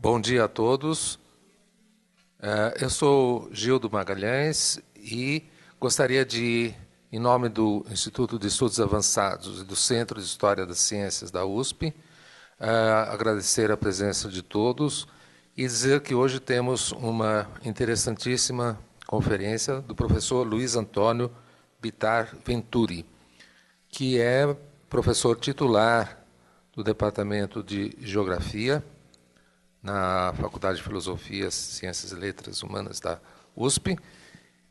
Bom dia a todos. Eu sou Gildo Magalhães e gostaria de, em nome do Instituto de Estudos Avançados e do Centro de História das Ciências da USP, agradecer a presença de todos e dizer que hoje temos uma interessantíssima conferência do professor Luiz Antônio Bittar Venturi, que é professor titular do Departamento de Geografia na Faculdade de Filosofia, Ciências e Letras Humanas da USP,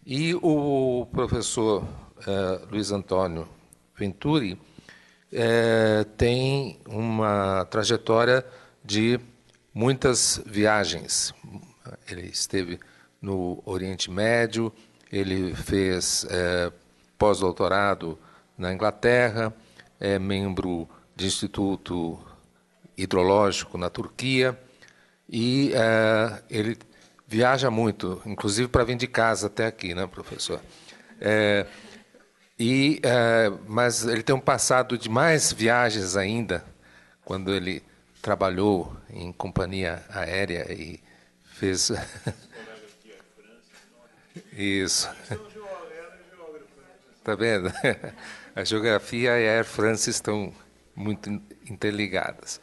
e o professor Luiz Antônio Venturi tem uma trajetória de muitas viagens. Ele esteve no Oriente Médio, ele fez pós-doutorado na Inglaterra, é membro de Instituto Hidrológico na Turquia, e ele viaja muito, inclusive para vir de casa até aqui, né, professor? Mas ele tem um passado de mais viagens ainda, quando ele trabalhou em companhia aérea e fez... Isso. Está vendo? A geografia e a Air France estão muito interligadas.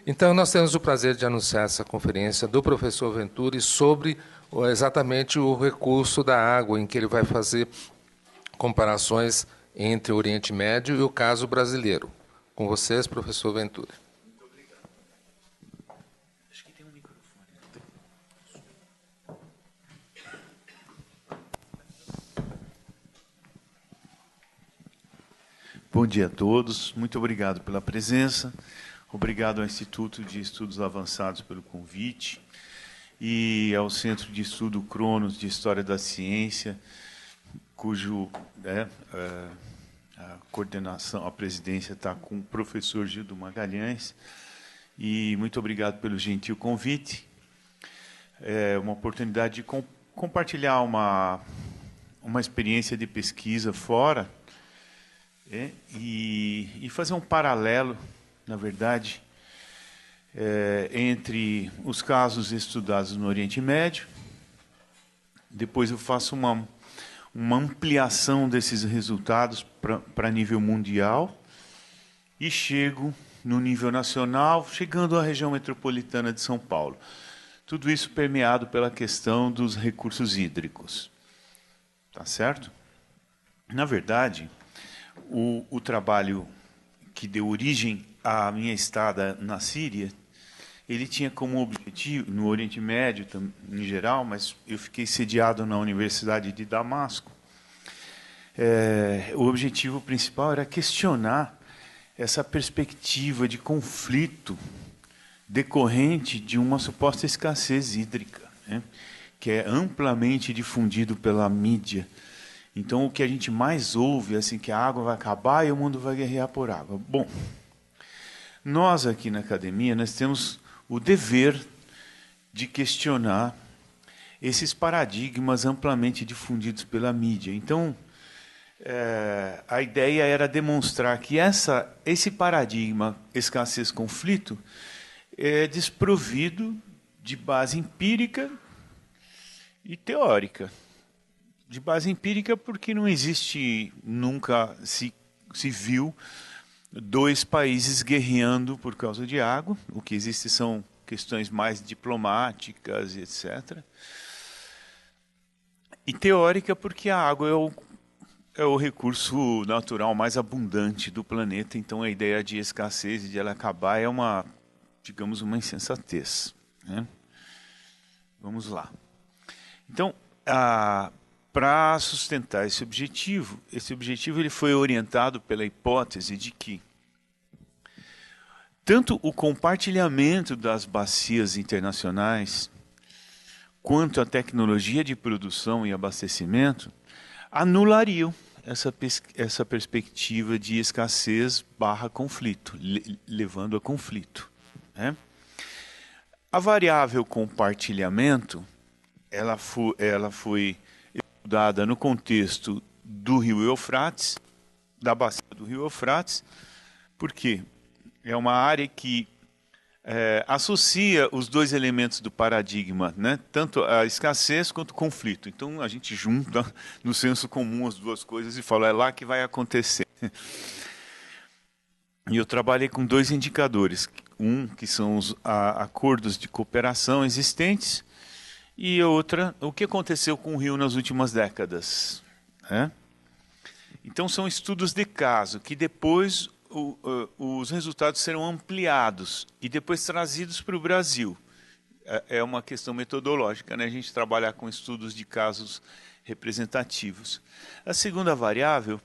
Então, nós temos o prazer de anunciar essa conferência do professor Venturi sobre exatamente o recurso da água, em que ele vai fazer comparações entre o Oriente Médio e o caso brasileiro. Com vocês, professor Venturi. Muito obrigado. Acho que tem um microfone. Bom dia a todos. Muito obrigado pela presença. Obrigado ao Instituto de Estudos Avançados pelo convite e ao Centro de Estudo Cronos de História da Ciência, cujo a coordenação, a presidência está com o professor Gildo Magalhães. E muito obrigado pelo gentil convite. É uma oportunidade de compartilhar uma experiência de pesquisa fora e fazer um paralelo, na verdade, entre os casos estudados no Oriente Médio. Depois eu faço uma ampliação desses resultados para nível mundial e chego no nível nacional, chegando à região metropolitana de São Paulo. Tudo isso permeado pela questão dos recursos hídricos. Tá certo? Na verdade, o trabalho que deu origem à minha estada na Síria, ele tinha como objetivo, no Oriente Médio em geral, mas eu fiquei sediado na Universidade de Damasco, o objetivo principal era questionar essa perspectiva de conflito decorrente de uma suposta escassez hídrica, né, que é amplamente difundido pela mídia. Então, o que a gente mais ouve é assim, que a água vai acabar e o mundo vai guerrear por água. Bom, nós aqui na academia, nós temos o dever de questionar esses paradigmas amplamente difundidos pela mídia. Então, a ideia era demonstrar que esse paradigma escassez-conflito é desprovido de base empírica e teórica. De base empírica porque não existe, nunca se viu dois países guerreando por causa de água. O que existe são questões mais diplomáticas, etc. E teórica porque a água é o recurso natural mais abundante do planeta. Então a ideia de escassez e de ela acabar é digamos, uma insensatez, né? Vamos lá. Então, para sustentar esse objetivo ele foi orientado pela hipótese de que tanto o compartilhamento das bacias internacionais quanto a tecnologia de produção e abastecimento anulariam essa perspectiva de escassez / conflito, levando a conflito, né? A variável compartilhamento ela foi estudada no contexto do Rio Eufrates, da bacia do Rio Eufrates, porque é uma área que associa os dois elementos do paradigma, né? Tanto a escassez quanto o conflito. Então a gente junta no senso comum as duas coisas e fala, é lá que vai acontecer. E eu trabalhei com dois indicadores. Um, que são os acordos de cooperação existentes, e outra, o que aconteceu com o Rio nas últimas décadas. Né? Então são estudos de caso, que depois os resultados serão ampliados e depois trazidos para o Brasil. É uma questão metodológica, né? A gente trabalhar com estudos de casos representativos. A segunda variável,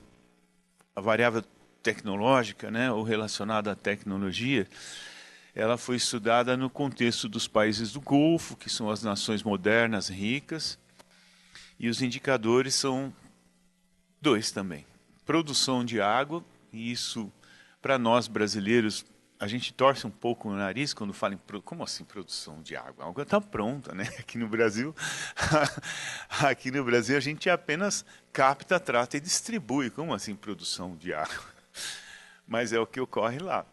a variável tecnológica, né, ou relacionada à tecnologia, ela foi estudada no contexto dos países do Golfo, que são as nações modernas, ricas, e os indicadores são dois também. Produção de água, e isso, para nós brasileiros, a gente torce um pouco o nariz quando fala em como assim produção de água? A água está pronta, né? Aqui no Brasil, a gente apenas capta, trata e distribui. Como assim produção de água? Mas é o que ocorre lá.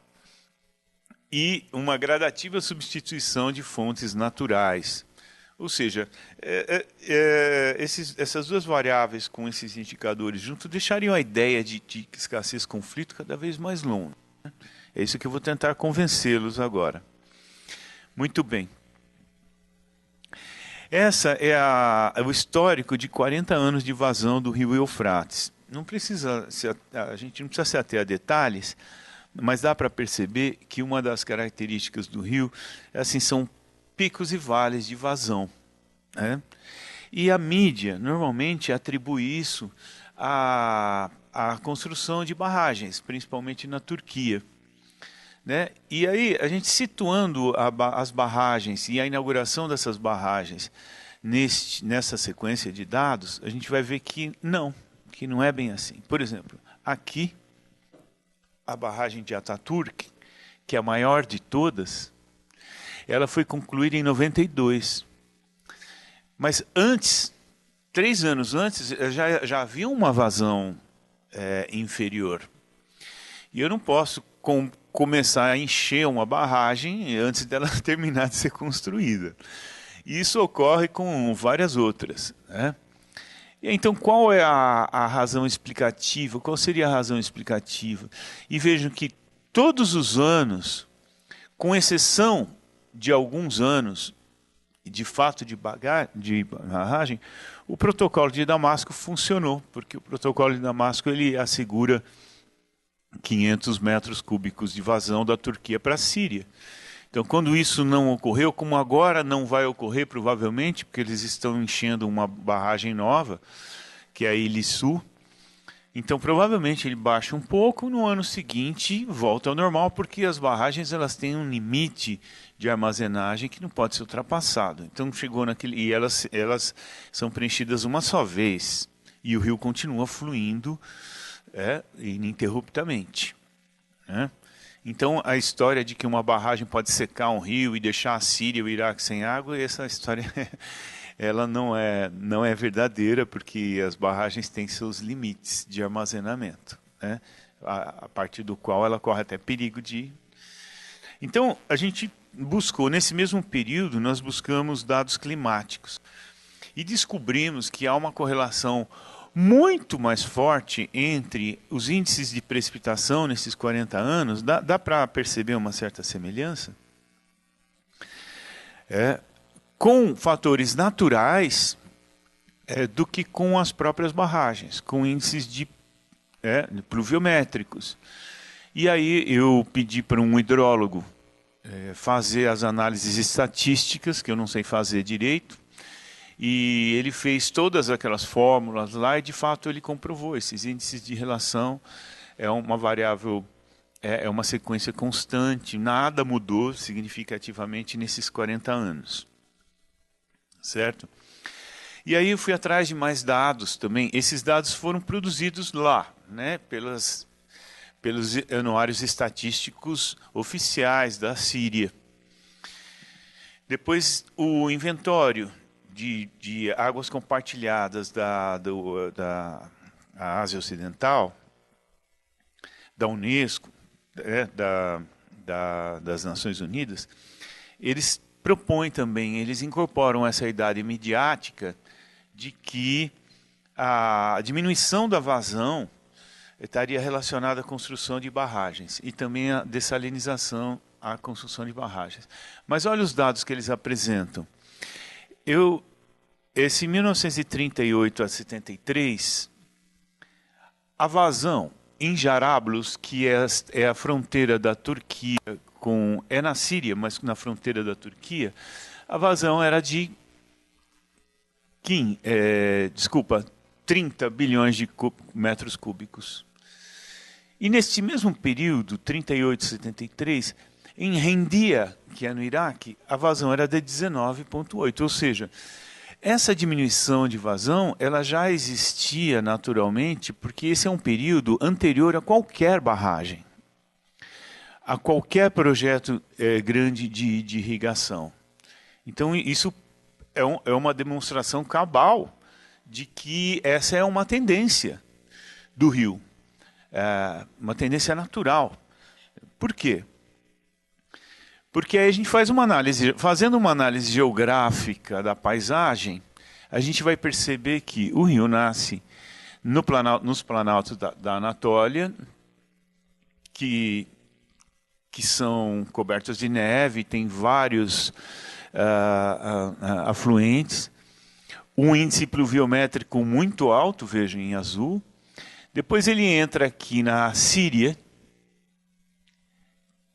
E uma gradativa substituição de fontes naturais. Ou seja, essas duas variáveis com esses indicadores juntos deixariam a ideia de escassez-conflito cada vez mais longe. Né? É isso que eu vou tentar convencê-los agora. Muito bem. Essa é o histórico de 40 anos de vazão do rio Eufrates. A gente não precisa se ater a detalhes, mas dá para perceber que uma das características do rio assim, são picos e vales de vazão. Né? E a mídia normalmente atribui isso à construção de barragens, principalmente na Turquia. Né? E aí, a gente situando as barragens e a inauguração dessas barragens nessa sequência de dados, a gente vai ver que não é bem assim. Por exemplo, aqui, a barragem de Ataturk, que é a maior de todas, ela foi concluída em 92. Mas antes, 3 anos antes, já havia uma vazão inferior. E eu não posso começar a encher uma barragem antes dela terminar de ser construída. E isso ocorre com várias outras. Né? E então, qual é a razão explicativa? Qual seria a razão explicativa? E vejam que todos os anos, com exceção de alguns anos, de fato de barragem, o protocolo de Damasco funcionou, porque o protocolo de Damasco ele assegura 500 metros cúbicos de vazão da Turquia para a Síria. Então, quando isso não ocorreu, como agora não vai ocorrer provavelmente, porque eles estão enchendo uma barragem nova, que é a Ilissu, então provavelmente ele baixa um pouco, no ano seguinte volta ao normal, porque as barragens elas têm um limite de armazenagem que não pode ser ultrapassado. Então chegou naquele e elas são preenchidas uma só vez e o rio continua fluindo ininterruptamente. Né? Então a história de que uma barragem pode secar um rio e deixar a Síria e o Iraque sem água, essa história ela não é verdadeira, porque as barragens têm seus limites de armazenamento, né? A partir do qual ela corre até perigo de... Então, a gente buscou, nesse mesmo período, nós buscamos dados climáticos e descobrimos que há uma correlação muito mais forte entre os índices de precipitação nesses 40 anos. Dá para perceber uma certa semelhança? Com fatores naturais do que com as próprias barragens, com índices de pluviométricos. E aí eu pedi para um hidrólogo fazer as análises estatísticas, que eu não sei fazer direito, e ele fez todas aquelas fórmulas lá e, de fato, ele comprovou esses índices de relação. É uma variável, é uma sequência constante, nada mudou significativamente nesses 40 anos. Certo? E aí eu fui atrás de mais dados também. Esses dados foram produzidos lá, né, pelos anuários estatísticos oficiais da Síria. Depois, o inventório de águas compartilhadas da Ásia Ocidental, da Unesco, das Nações Unidas, eles propõem também, eles incorporam essa idade midiática de que a diminuição da vazão estaria relacionada à construção de barragens e também a dessalinização à construção de barragens. Mas olha os dados que eles apresentam. Esse 1938 a 73, a vazão em Jarablus, que é a fronteira da Turquia é na Síria, mas na fronteira da Turquia, a vazão era de 30 bilhões de metros cúbicos. E neste mesmo período, 38 a 73, em Rendia, que é no Iraque, a vazão era de 19,8, ou seja, essa diminuição de vazão ela já existia naturalmente, porque esse é um período anterior a qualquer barragem, a qualquer projeto grande de irrigação. Então, isso é uma demonstração cabal de que essa é uma tendência do rio, uma tendência natural. Por quê? Porque aí a gente faz uma análise, fazendo uma análise geográfica da paisagem, a gente vai perceber que o rio nasce nos planaltos da Anatólia, que são cobertos de neve, tem vários afluentes, um índice pluviométrico muito alto, vejam em azul. Depois ele entra aqui na Síria,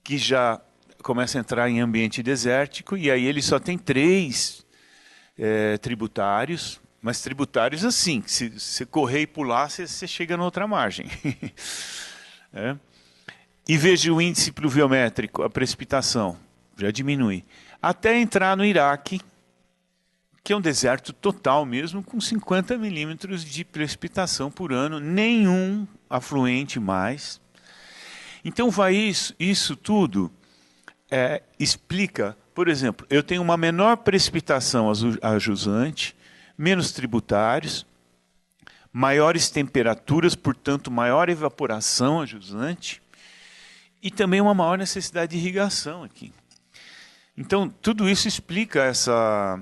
que já começa a entrar em ambiente desértico, e aí ele só tem 3 tributários, mas tributários assim, se você correr e pular, você chega na outra margem. E veja o índice pluviométrico, a precipitação, já diminui. Até entrar no Iraque, que é um deserto total mesmo, com 50 milímetros de precipitação por ano, nenhum afluente mais. Então vai isso tudo explica, por exemplo, eu tenho uma menor precipitação a jusante, menos tributários, maiores temperaturas, portanto maior evaporação a jusante, e também uma maior necessidade de irrigação aqui. Então tudo isso explica essa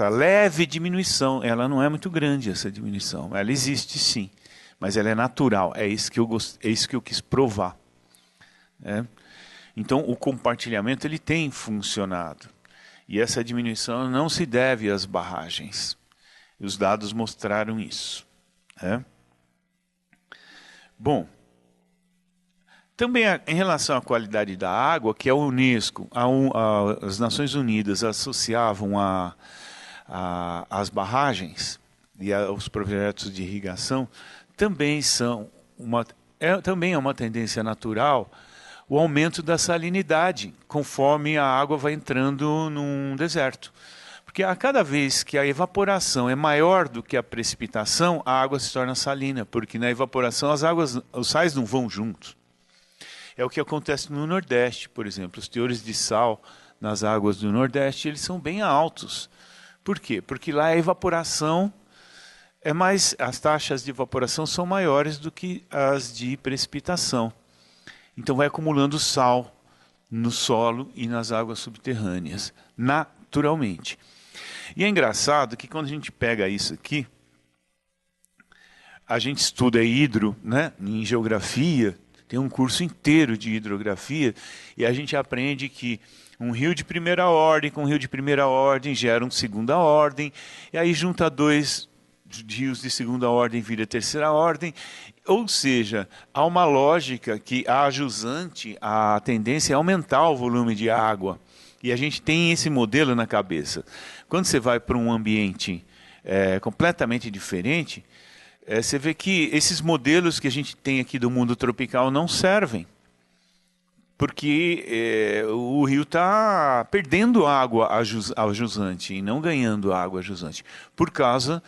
leve diminuição. Ela não é muito grande, essa diminuição. Ela existe sim, mas ela é natural. É isso que eu quis provar. Então o compartilhamento ele tem funcionado. E essa diminuição não se deve às barragens. E os dados mostraram isso. Bom, também em relação à qualidade da água, que a Unesco, as Nações Unidas associavam às barragens e aos projetos de irrigação, também é uma tendência natural o aumento da salinidade, conforme a água vai entrando num deserto. Porque a cada vez que a evaporação é maior do que a precipitação, a água se torna salina, porque na evaporação os sais não vão juntos. É o que acontece no Nordeste, por exemplo. Os teores de sal nas águas do Nordeste, eles são bem altos. Por quê? Porque lá a evaporação as taxas de evaporação são maiores do que as de precipitação. Então vai acumulando sal no solo e nas águas subterrâneas, naturalmente. E é engraçado que quando a gente pega isso aqui, a gente estuda em geografia, tem um curso inteiro de hidrografia, e a gente aprende que um rio de primeira ordem com um rio de primeira ordem gera um segunda ordem, e aí junta 2 rios de segunda ordem vira terceira ordem. Ou seja, há uma lógica que a jusante, a tendência é aumentar o volume de água. E a gente tem esse modelo na cabeça. Quando você vai para um ambiente completamente diferente, você vê que esses modelos que a gente tem aqui do mundo tropical não servem. Porque o rio está perdendo água ao jusante e não ganhando água a jusante. Por causa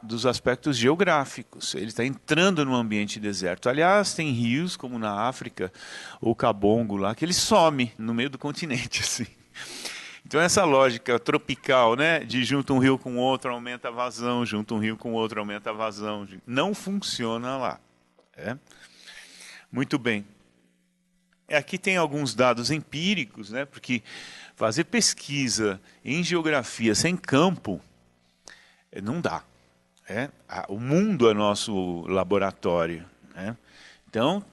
dos aspectos geográficos. Ele está entrando no ambiente deserto. Aliás, tem rios, como na África, o Cabongo lá, que ele some no meio do continente. Assim. Então essa lógica tropical, de junta um rio com outro, aumenta a vazão, junta um rio com outro, aumenta a vazão, não funciona lá. Muito bem. Aqui tem alguns dados empíricos, né? Porque fazer pesquisa em geografia sem campo não dá. O mundo é nosso laboratório, né? Então,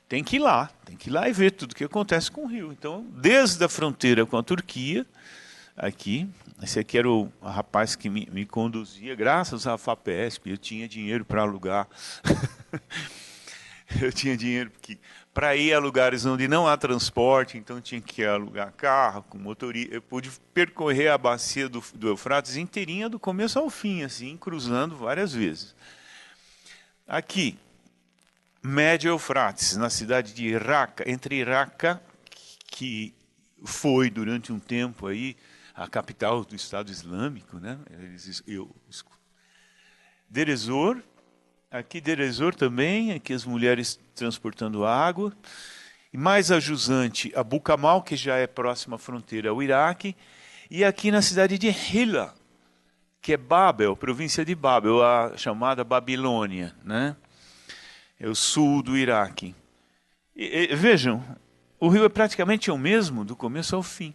tem que ir lá e ver tudo o que acontece com o rio. Então, desde a fronteira com a Turquia, aqui, esse aqui era o rapaz que me conduzia, graças à FAPESP, eu tinha dinheiro para alugar. Eu tinha dinheiro para ir a lugares onde não há transporte, então tinha que alugar carro, com motorista. Eu pude percorrer a bacia do Eufrates inteirinha, do começo ao fim, assim, cruzando várias vezes. Aqui, Médio Eufrates, na cidade de Raqqa, entre Raqqa, que foi durante um tempo aí a capital do Estado Islâmico, né? Deir ez-Zor, aqui Deir ez-Zor também, aqui as mulheres transportando água. E mais a jusante, Abu Kamal, que já é próxima à fronteira ao Iraque. E aqui na cidade de Hilla, que é Babel, província de Babel, a chamada Babilônia, né? É o sul do Iraque. Vejam, o rio é praticamente o mesmo do começo ao fim.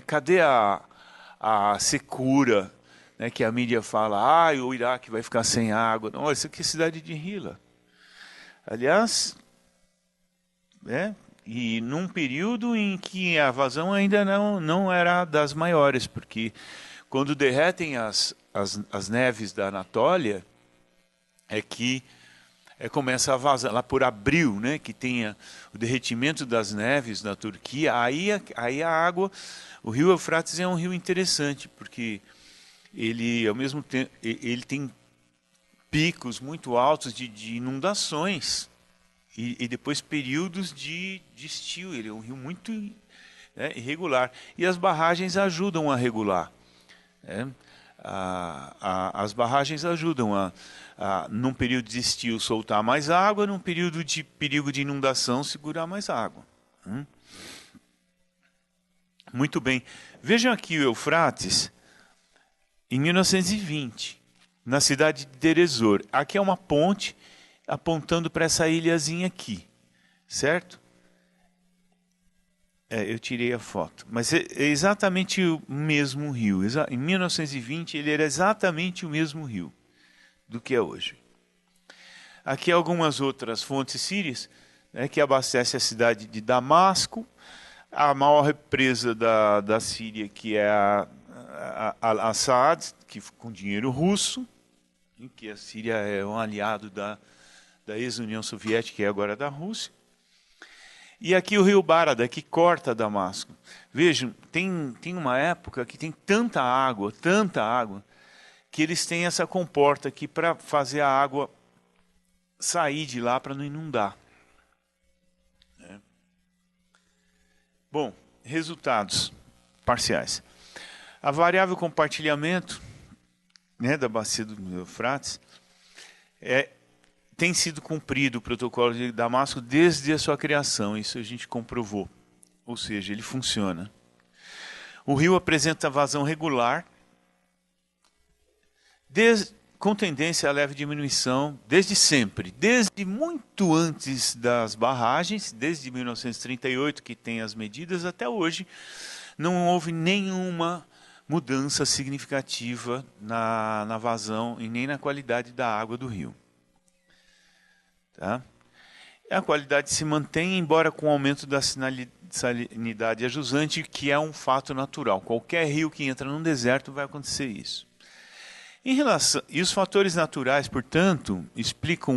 Cadê a secura, né, que a mídia fala, o Iraque vai ficar sem água? Não, isso aqui é a cidade de Hilla. Aliás, e num período em que a vazão ainda não era das maiores, porque quando derretem as neves da Anatólia, começa a vazar, lá por abril, né, que tem o derretimento das neves na Turquia, aí a água, o rio Eufrates é um rio interessante, porque ele, ao mesmo tempo, ele tem picos muito altos de inundações, e depois períodos de estio. Ele é um rio muito irregular, e as barragens ajudam a regular. As barragens ajudam num período de estio, soltar mais água, num período de perigo de inundação, segurar mais água. Muito bem. Vejam aqui o Eufrates, em 1920, na cidade de Deir ez-Zor. Aqui é uma ponte apontando para essa ilhazinha aqui, certo? Eu tirei a foto, mas é exatamente o mesmo rio. Em 1920 ele era exatamente o mesmo rio do que é hoje. Aqui algumas outras fontes sírias, né, que abastecem a cidade de Damasco, a maior represa da Síria, que é a Al-Assad, que com dinheiro russo, em que a Síria é um aliado da ex-União Soviética e agora da Rússia. E aqui o rio Barada, que corta Damasco. Vejam, tem uma época que tem tanta água, que eles têm essa comporta aqui para fazer a água sair de lá para não inundar. Bom, resultados parciais. A variável compartilhamento, né, da bacia do Eufrates tem sido cumprido o protocolo de Damasco desde a sua criação. Isso a gente comprovou. Ou seja, ele funciona. O rio apresenta vazão regular, com tendência a leve diminuição, desde sempre. Desde muito antes das barragens, desde 1938, que tem as medidas, até hoje, não houve nenhuma mudança significativa na vazão e nem na qualidade da água do rio. Tá? A qualidade se mantém, embora com o aumento da salinidade ajusante, que é um fato natural. Qualquer rio que entra num deserto vai acontecer isso. E os fatores naturais, portanto, explicam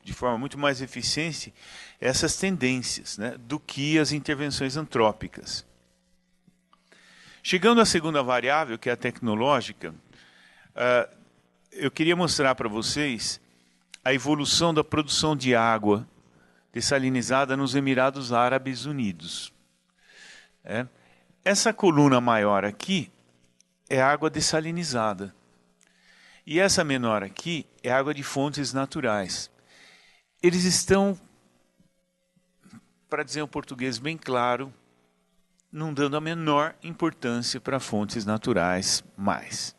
de forma muito mais eficiente essas tendências, né, do que as intervenções antrópicas. Chegando à segunda variável, que é a tecnológica, eu queria mostrar para vocês a evolução da produção de água dessalinizada nos Emirados Árabes Unidos. Essa coluna maior aqui é água dessalinizada. E essa menor aqui é água de fontes naturais. Eles estão, para dizer um português bem claro, não dando a menor importância para fontes naturais mais.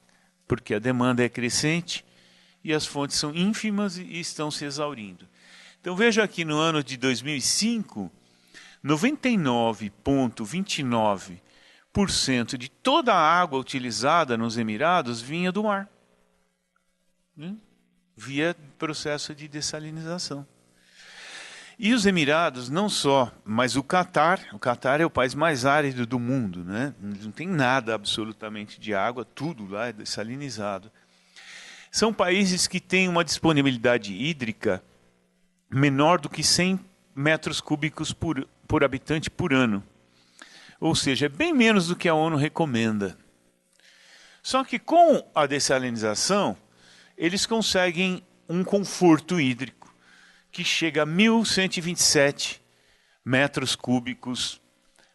Porque a demanda é crescente e as fontes são ínfimas e estão se exaurindo. Então veja aqui no ano de 2005, 99,29% de toda a água utilizada nos Emirados vinha do mar, né? Via processo de dessalinização. E os Emirados não só, mas o Catar é o país mais árido do mundo, né? Não tem nada absolutamente de água, tudo lá é dessalinizado. São países que têm uma disponibilidade hídrica menor do que 100 metros cúbicos por habitante por ano. Ou seja, é bem menos do que a ONU recomenda. Só que com a dessalinização, eles conseguem um conforto hídrico que chega a 1.127 metros cúbicos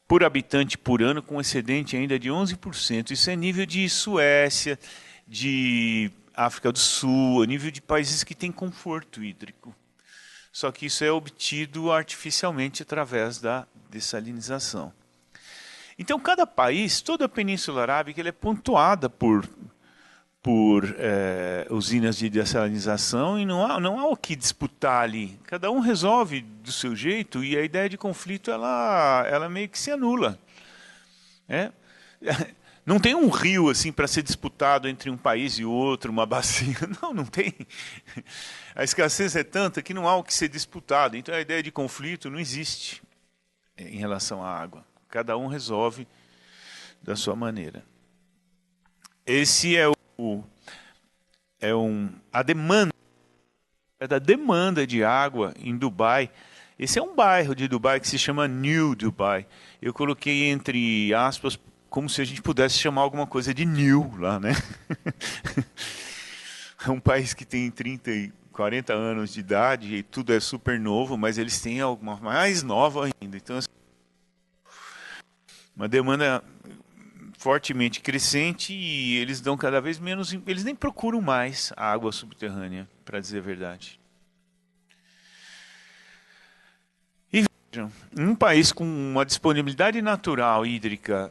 por habitante por ano, com excedente ainda de 11%. Isso é nível de Suécia, de África do Sul, a nível de países que têm conforto hídrico. Só que isso é obtido artificialmente através da dessalinização. Então, cada país, toda a Península Arábica, ele é pontuada por usinas de dessalinização e não há o que disputar ali. Cada um resolve do seu jeito e a ideia de conflito ela meio que se anula. Não tem um rio assim para ser disputado entre um país e outro, uma bacia. Não tem. A escassez é tanta que não há o que ser disputado. Então a ideia de conflito não existe em relação à água. Cada um resolve da sua maneira. Esse é a demanda, da demanda de água em Dubai. Esse é um bairro de Dubai que se chama New Dubai. Eu coloquei entre aspas como se a gente pudesse chamar alguma coisa de New lá, né? É um país que tem 30 e 40 anos de idade e tudo é super novo, mas eles têm alguma mais nova ainda. Então, uma demanda fortemente crescente e eles dão cada vez menos, eles nem procuram mais a água subterrânea, para dizer a verdade. E vejam, um país com uma disponibilidade natural hídrica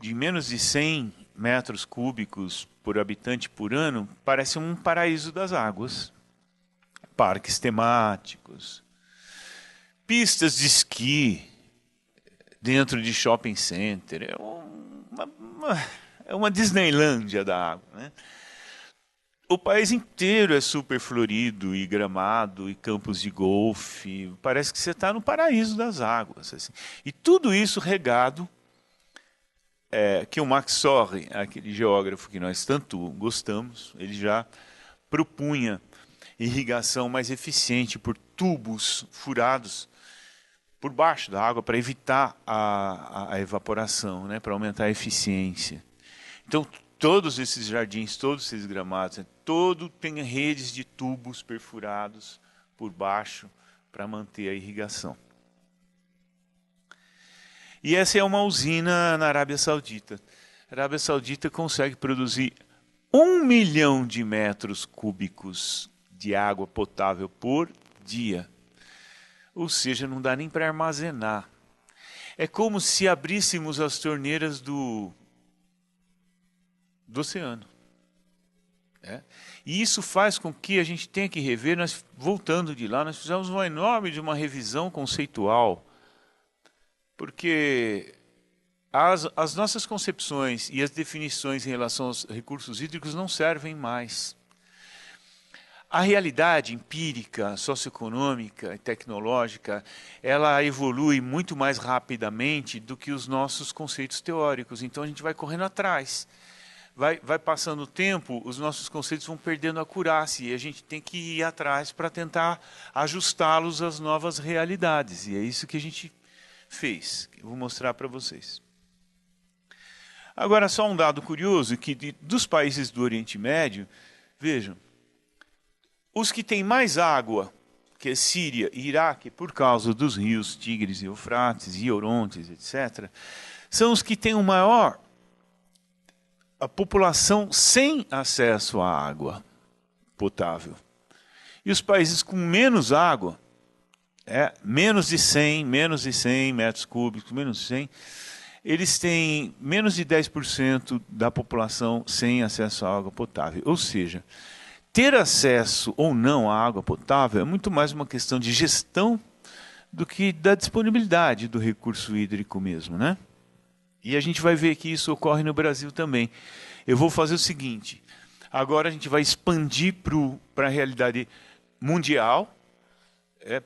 de menos de 100 metros cúbicos por habitante por ano, parece um paraíso das águas. Parques temáticos, pistas de esqui dentro de shopping center, é uma Disneylândia da água, né? O país inteiro é super florido e gramado e campos de golfe. Parece que você está no paraíso das águas, assim. E tudo isso regado, que o Max Sorre, aquele geógrafo que nós tanto gostamos, ele já propunha irrigação mais eficiente por tubos furados por baixo da água para evitar a evaporação, né, para aumentar a eficiência. Então, todos esses jardins, todos esses gramados, todo tem redes de tubos perfurados por baixo para manter a irrigação. E essa é uma usina na Arábia Saudita. A Arábia Saudita consegue produzir 1 milhão de metros cúbicos de água potável por dia. Ou seja, não dá nem para armazenar. É como se abríssemos as torneiras do oceano. E isso faz com que a gente tenha que rever, nós voltando de lá, nós fizemos uma enorme de uma revisão conceitual, porque as nossas concepções e as definições em relação aos recursos hídricos não servem mais. A realidade empírica, socioeconômica e tecnológica, ela evolui muito mais rapidamente do que os nossos conceitos teóricos. Então a gente vai correndo atrás. Vai passando o tempo, os nossos conceitos vão perdendo a acurácia e a gente tem que ir atrás para tentar ajustá-los às novas realidades. E é isso que a gente fez. Eu vou mostrar para vocês. Agora, só um dado curioso, que dos países do Oriente Médio, vejam, os que têm mais água, que é Síria e Iraque, por causa dos rios Tigres e Eufrates e Orontes, etc., são os que têm a população sem acesso à água potável. E os países com menos água, menos de 100 metros cúbicos, menos de 100, eles têm menos de 10% da população sem acesso à água potável. Ou seja, ter acesso ou não à água potável é muito mais uma questão de gestão do que da disponibilidade do recurso hídrico mesmo, né? E a gente vai ver que isso ocorre no Brasil também. Eu vou fazer o seguinte, agora a gente vai expandir para a realidade mundial,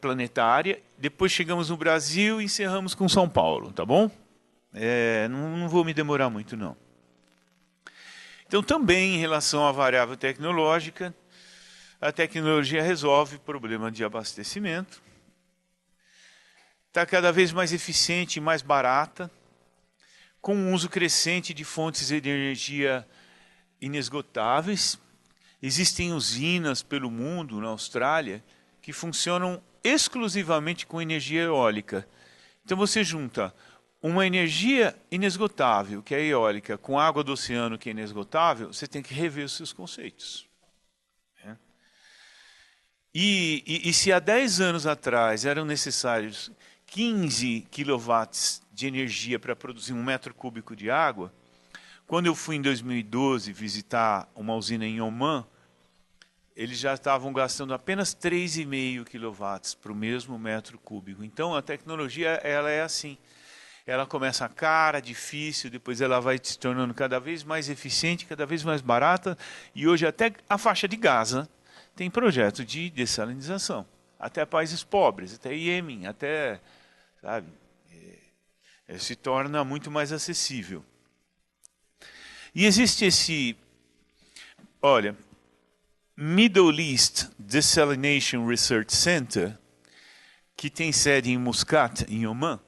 planetária, depois chegamos no Brasil e encerramos com São Paulo, tá bom? Não vou me demorar muito, não. Então, também em relação à variável tecnológica, a tecnologia resolve o problema de abastecimento, está cada vez mais eficiente e mais barata, com um uso crescente de fontes de energia inesgotáveis. Existem usinas pelo mundo, na Austrália, que funcionam exclusivamente com energia eólica. Então você junta uma energia inesgotável, que é eólica, com água do oceano, que é inesgotável, você tem que rever os seus conceitos. E se há 10 anos atrás eram necessários 15 quilowatts de energia para produzir 1 metro cúbico de água, quando eu fui em 2012 visitar uma usina em Oman, eles já estavam gastando apenas 3,5 quilowatts para o mesmo metro cúbico. Então a tecnologia ela é assim. Ela começa cara, difícil, depois ela vai se tornando cada vez mais eficiente, cada vez mais barata, e hoje até a faixa de Gaza tem projeto de dessalinização. Até países pobres, até Iêmen, até, sabe, se torna muito mais acessível. E existe esse, olha, Middle East Desalination Research Center, que tem sede em Muscat, em Oman,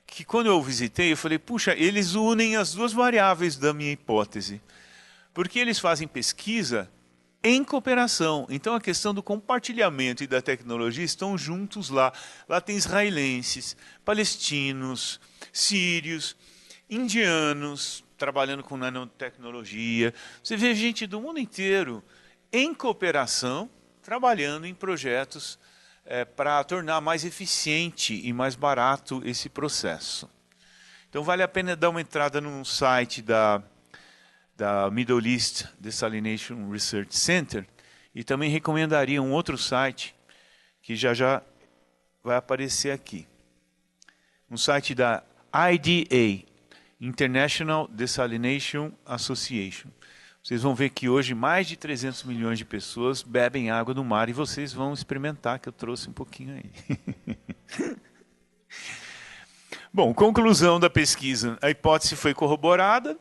que quando eu visitei, eu falei, puxa, eles unem as duas variáveis da minha hipótese. Porque eles fazem pesquisa em cooperação. Então a questão do compartilhamento e da tecnologia estão juntos lá. Lá tem israelenses, palestinos, sírios, indianos, trabalhando com nanotecnologia. Você vê gente do mundo inteiro em cooperação, trabalhando em projetos para tornar mais eficiente e mais barato esse processo. Então vale a pena dar uma entrada no site da Middle East Desalination Research Center, e também recomendaria um outro site que já vai aparecer aqui. Um site da IDA, International Desalination Association. Vocês vão ver que hoje mais de 300 milhões de pessoas bebem água do mar, e vocês vão experimentar, que eu trouxe um pouquinho aí. Bom, conclusão da pesquisa. A hipótese foi corroborada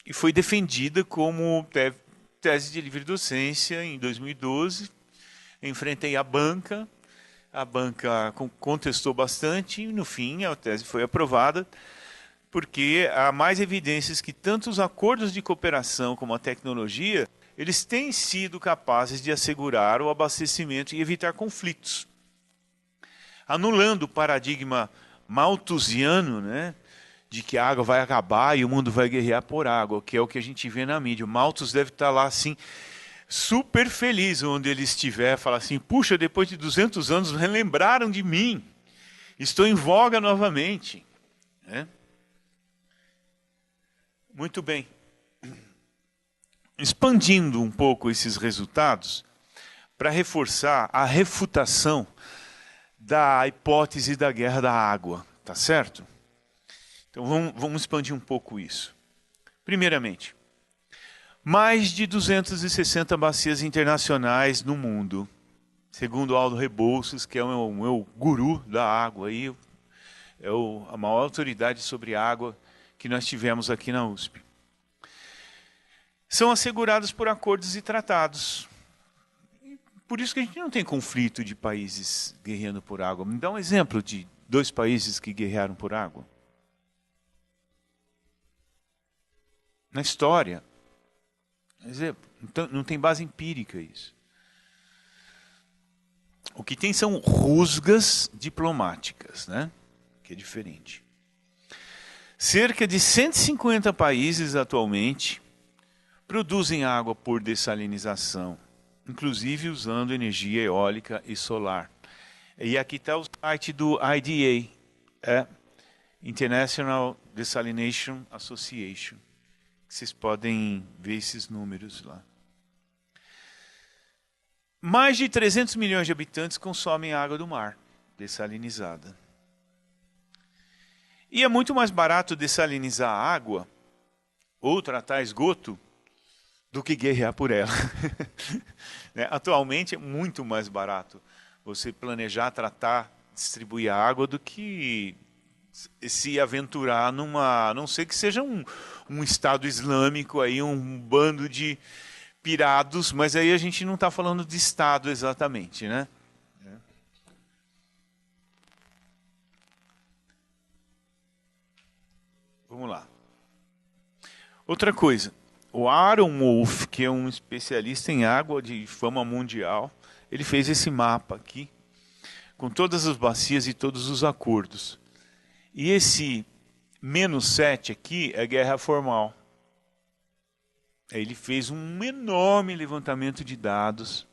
e foi defendida como tese de livre docência em 2012. Enfrentei a banca contestou bastante, e no fim a tese foi aprovada, porque há mais evidências que tanto os acordos de cooperação como a tecnologia, eles têm sido capazes de assegurar o abastecimento e evitar conflitos. Anulando o paradigma malthusiano, né, de que a água vai acabar e o mundo vai guerrear por água, que é o que a gente vê na mídia. O Malthus deve estar lá assim, super feliz onde ele estiver, fala assim, puxa, depois de 200 anos relembraram de mim, estou em voga novamente. Né? Muito bem. Expandindo um pouco esses resultados, para reforçar a refutação da hipótese da guerra da água, tá certo? Então vamos expandir um pouco isso. Primeiramente, mais de 260 bacias internacionais no mundo, segundo Aldo Rebouças, que é o meu guru da água, aí, a maior autoridade sobre água que nós tivemos aqui na USP. São assegurados por acordos e tratados. Por isso que a gente não tem conflito de países guerreando por água. Me dá um exemplo de 2 países que guerrearam por água. Na história. Exemplo, não tem base empírica isso. O que tem são rusgas diplomáticas, né? Que é diferente. Cerca de 150 países atualmente produzem água por dessalinização, inclusive usando energia eólica e solar. E aqui está o site do IDA, International Desalination Association. Vocês podem ver esses números lá. Mais de 300 milhões de habitantes consomem água do mar, dessalinizada. E é muito mais barato dessalinizar a água ou tratar esgoto do que guerrear por ela. Atualmente é muito mais barato você planejar, tratar, distribuir a água do que se aventurar numa, a não ser que seja um Estado Islâmico, aí, um bando de pirados, mas aí a gente não está falando de Estado exatamente, né? Vamos lá. Outra coisa, o Aaron Wolf, que é um especialista em água de fama mundial, ele fez esse mapa aqui, com todas as bacias e todos os acordos. E esse -7 aqui é guerra formal. Ele fez um enorme levantamento de dados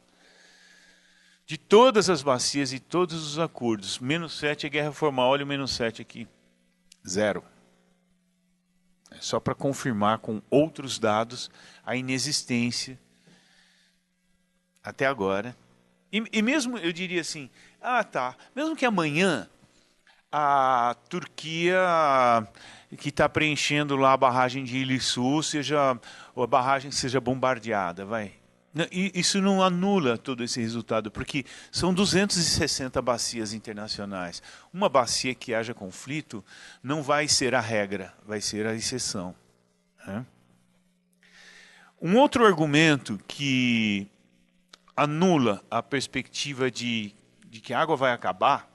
de todas as bacias e todos os acordos. -7 é guerra formal, olha o -7 aqui. 0. É só para confirmar com outros dados a inexistência até agora. E mesmo, eu diria assim, mesmo que amanhã a Turquia, que está preenchendo lá a barragem de Ilissu, ou a barragem seja bombardeada, isso não anula todo esse resultado, porque são 260 bacias internacionais. Uma bacia que haja conflito não vai ser a regra, vai ser a exceção. Um outro argumento que anula a perspectiva de que a água vai acabar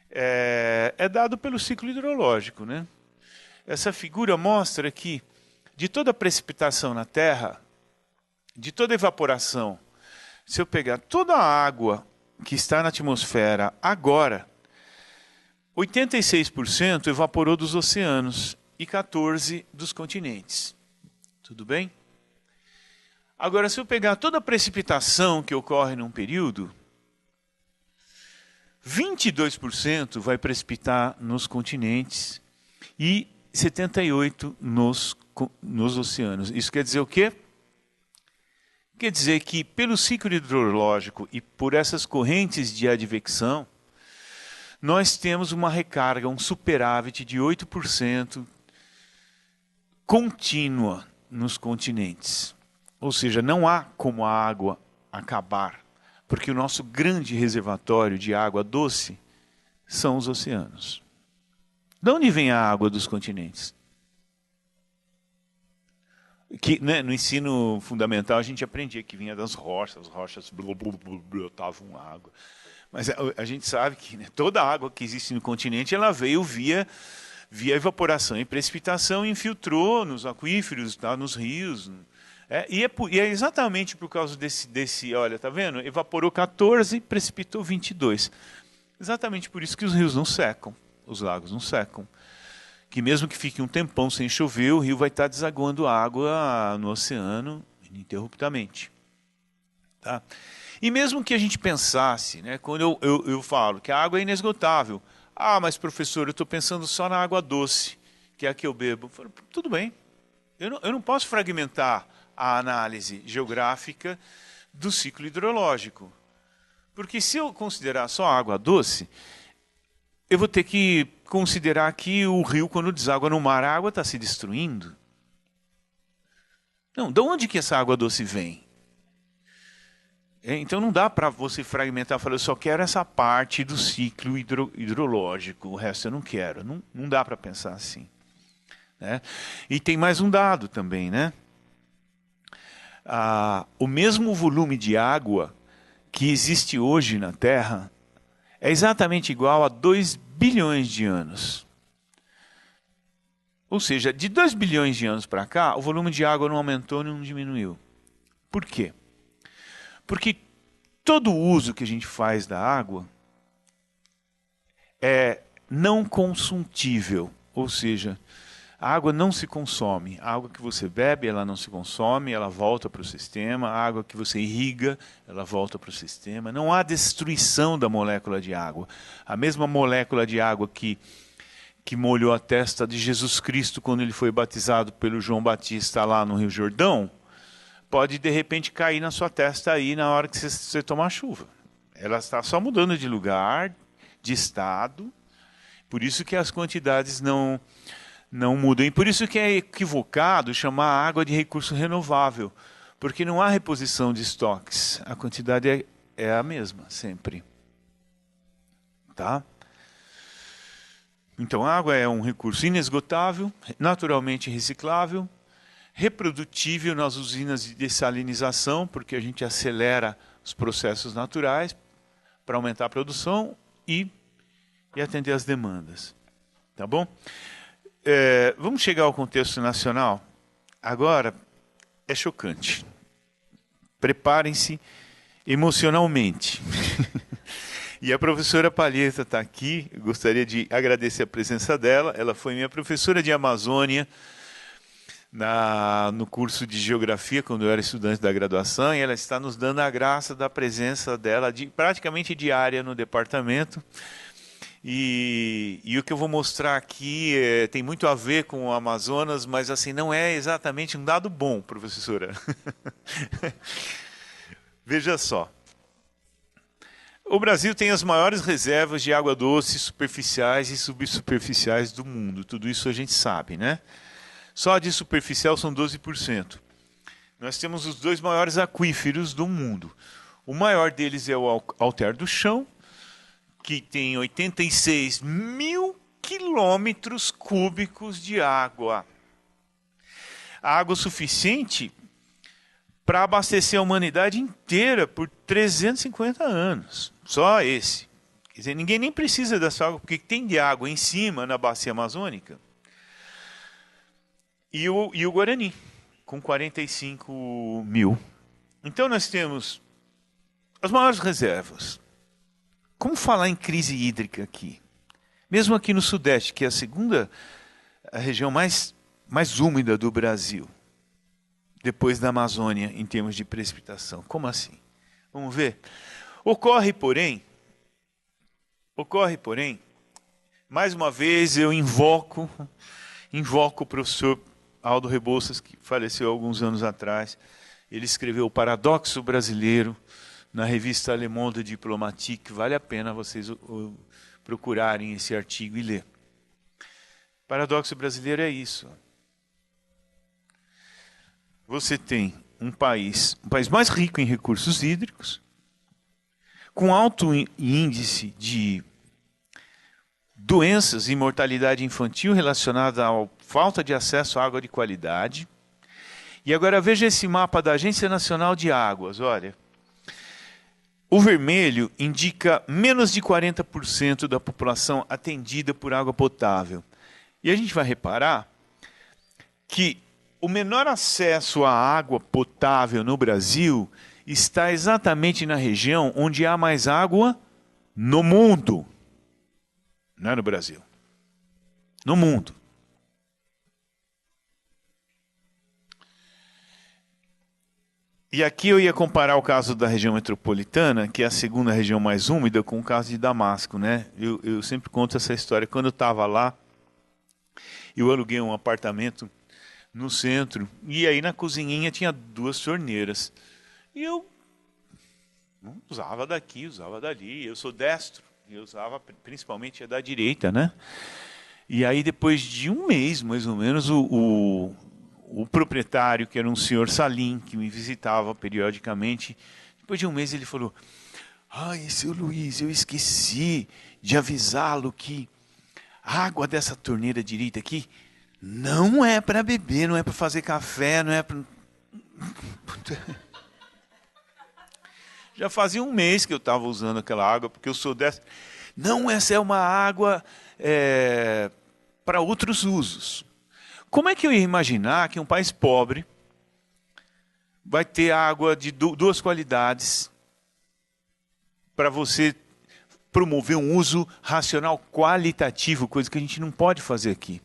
é dado pelo ciclo hidrológico, né? Essa figura mostra que de toda a precipitação na Terra, de toda a evaporação, se eu pegar toda a água que está na atmosfera agora, 86% evaporou dos oceanos e 14% dos continentes. Tudo bem? Agora, se eu pegar toda a precipitação que ocorre num período, 22% vai precipitar nos continentes e 78% nos oceanos. Isso quer dizer o quê? Quer dizer que pelo ciclo hidrológico e por essas correntes de advecção, nós temos uma recarga, um superávit de 8% contínua nos continentes. Ou seja, não há como a água acabar, porque o nosso grande reservatório de água doce são os oceanos. De onde vem a água dos continentes? Que, né, no ensino fundamental a gente aprendia que vinha das rochas, as rochas brotavam água. Mas a gente sabe que, né, toda a água que existe no continente ela veio via evaporação e precipitação e infiltrou nos aquíferos, nos rios. E é exatamente por causa desse, olha, tá vendo? Evaporou 14, precipitou 22. Exatamente por isso que os rios não secam, os lagos não secam. Que mesmo que fique um tempão sem chover, o rio vai estar desaguando água no oceano ininterruptamente. Tá? E mesmo que a gente pensasse, né, quando eu falo que a água é inesgotável, mas professor, eu estou pensando só na água doce, que é a que eu bebo. Eu falo, tudo bem, eu não posso fragmentar a análise geográfica do ciclo hidrológico. Porque se eu considerar só água doce, eu vou ter que considerar que o rio, quando deságua no mar, a água está se destruindo. Não, de onde que essa água doce vem? Então não dá para você fragmentar e falar, eu só quero essa parte do ciclo hidrológico, o resto eu não quero. Não dá para pensar assim. Né? E tem mais um dado também, né? O mesmo volume de água que existe hoje na Terra é exatamente igual a 2 bilhões de anos. Ou seja, de 2 bilhões de anos para cá, o volume de água não aumentou nem não diminuiu. Por quê? Porque todo o uso que a gente faz da água é não consumtível, ou seja, a água não se consome. A água que você bebe, ela não se consome, ela volta para o sistema. A água que você irriga, ela volta para o sistema. Não há destruição da molécula de água. A mesma molécula de água que molhou a testa de Jesus Cristo quando ele foi batizado pelo João Batista lá no Rio Jordão, pode de repente cair na sua testa aí na hora que você tomar chuva. Ela está só mudando de lugar, de estado, por isso que as quantidades não mudam. E por isso que é equivocado chamar a água de recurso renovável, porque não há reposição de estoques. A quantidade é a mesma, sempre. Tá? Então, a água é um recurso inesgotável, naturalmente reciclável, reprodutível nas usinas de dessalinização, porque a gente acelera os processos naturais para aumentar a produção e atender às demandas. Tá bom? Vamos chegar ao contexto nacional. Agora, é chocante. Preparem-se emocionalmente. E a professora Palheta está aqui, eu gostaria de agradecer a presença dela. Ela foi minha professora de Amazônia no curso de Geografia, quando eu era estudante da graduação, e ela está nos dando a graça da presença dela praticamente diária no departamento. E o que eu vou mostrar aqui tem muito a ver com o Amazonas, mas assim não é exatamente um dado bom, professora. Veja só. O Brasil tem as maiores reservas de água doce superficiais e subsuperficiais do mundo. Tudo isso a gente sabe, né? Só de superficial são 12%. Nós temos os 2 maiores aquíferos do mundo. O maior deles é o Alter do Chão, que tem 86 mil quilômetros cúbicos de água. Água suficiente para abastecer a humanidade inteira por 350 anos. Só esse. Quer dizer, ninguém nem precisa dessa água, porque tem de água em cima na bacia amazônica. E o Guarani, com 45 mil. Então nós temos as maiores reservas. Como falar em crise hídrica aqui? Mesmo aqui no Sudeste, que é a região mais úmida do Brasil, depois da Amazônia, em termos de precipitação. Como assim? Vamos ver. Ocorre, porém, mais uma vez eu invoco o professor Aldo Rebouças, que faleceu há alguns anos atrás. Ele escreveu O Paradoxo Brasileiro na revista Le Monde Diplomatique. Vale a pena vocês procurarem esse artigo e ler. O paradoxo brasileiro é isso. Você tem um país mais rico em recursos hídricos, com alto índice de doenças e mortalidade infantil relacionada à falta de acesso à água de qualidade. E agora veja esse mapa da Agência Nacional de Águas. Olha, o vermelho indica menos de 40% da população atendida por água potável. E a gente vai reparar que o menor acesso à água potável no Brasil está exatamente na região onde há mais água no mundo. Não é no Brasil. No mundo. E aqui eu ia comparar o caso da região metropolitana, que é a segunda região mais úmida, com o caso de Damasco, né? Eu sempre conto essa história. Quando eu estava lá, eu aluguei um apartamento no centro, e aí na cozinhinha tinha 2 torneiras. E eu usava daqui, usava dali. Eu sou destro, eu usava principalmente a da direita, né? E aí depois de um mês, mais ou menos, o proprietário, que era um senhor Salim, que me visitava periodicamente, depois de um mês ele falou: "Ai, seu Luiz, eu esqueci de avisá-lo que a água dessa torneira direita aqui não é para beber, não é para fazer café, não é para..." Já fazia um mês que eu estava usando aquela água, porque eu sou dessa. Não, essa é uma água para outros usos. Como é que eu ia imaginar que um país pobre vai ter água de 2 qualidades para você promover um uso racional qualitativo, coisa que a gente não pode fazer aqui.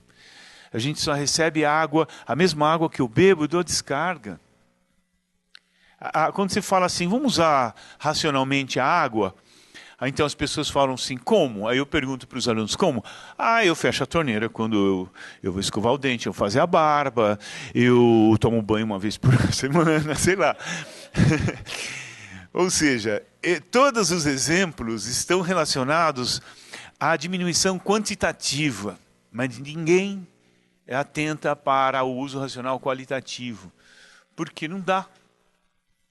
A gente só recebe água, a mesma água que eu bebo, eu dou descarga. Quando você fala assim, vamos usar racionalmente a água Então as pessoas falam assim, como? Aí eu pergunto para os alunos, como? Eu fecho a torneira quando eu vou escovar o dente, eu fazer a barba, eu tomo banho uma vez por semana, sei lá. Ou seja, todos os exemplos estão relacionados à diminuição quantitativa, mas ninguém atenta para o uso racional qualitativo, porque não dá.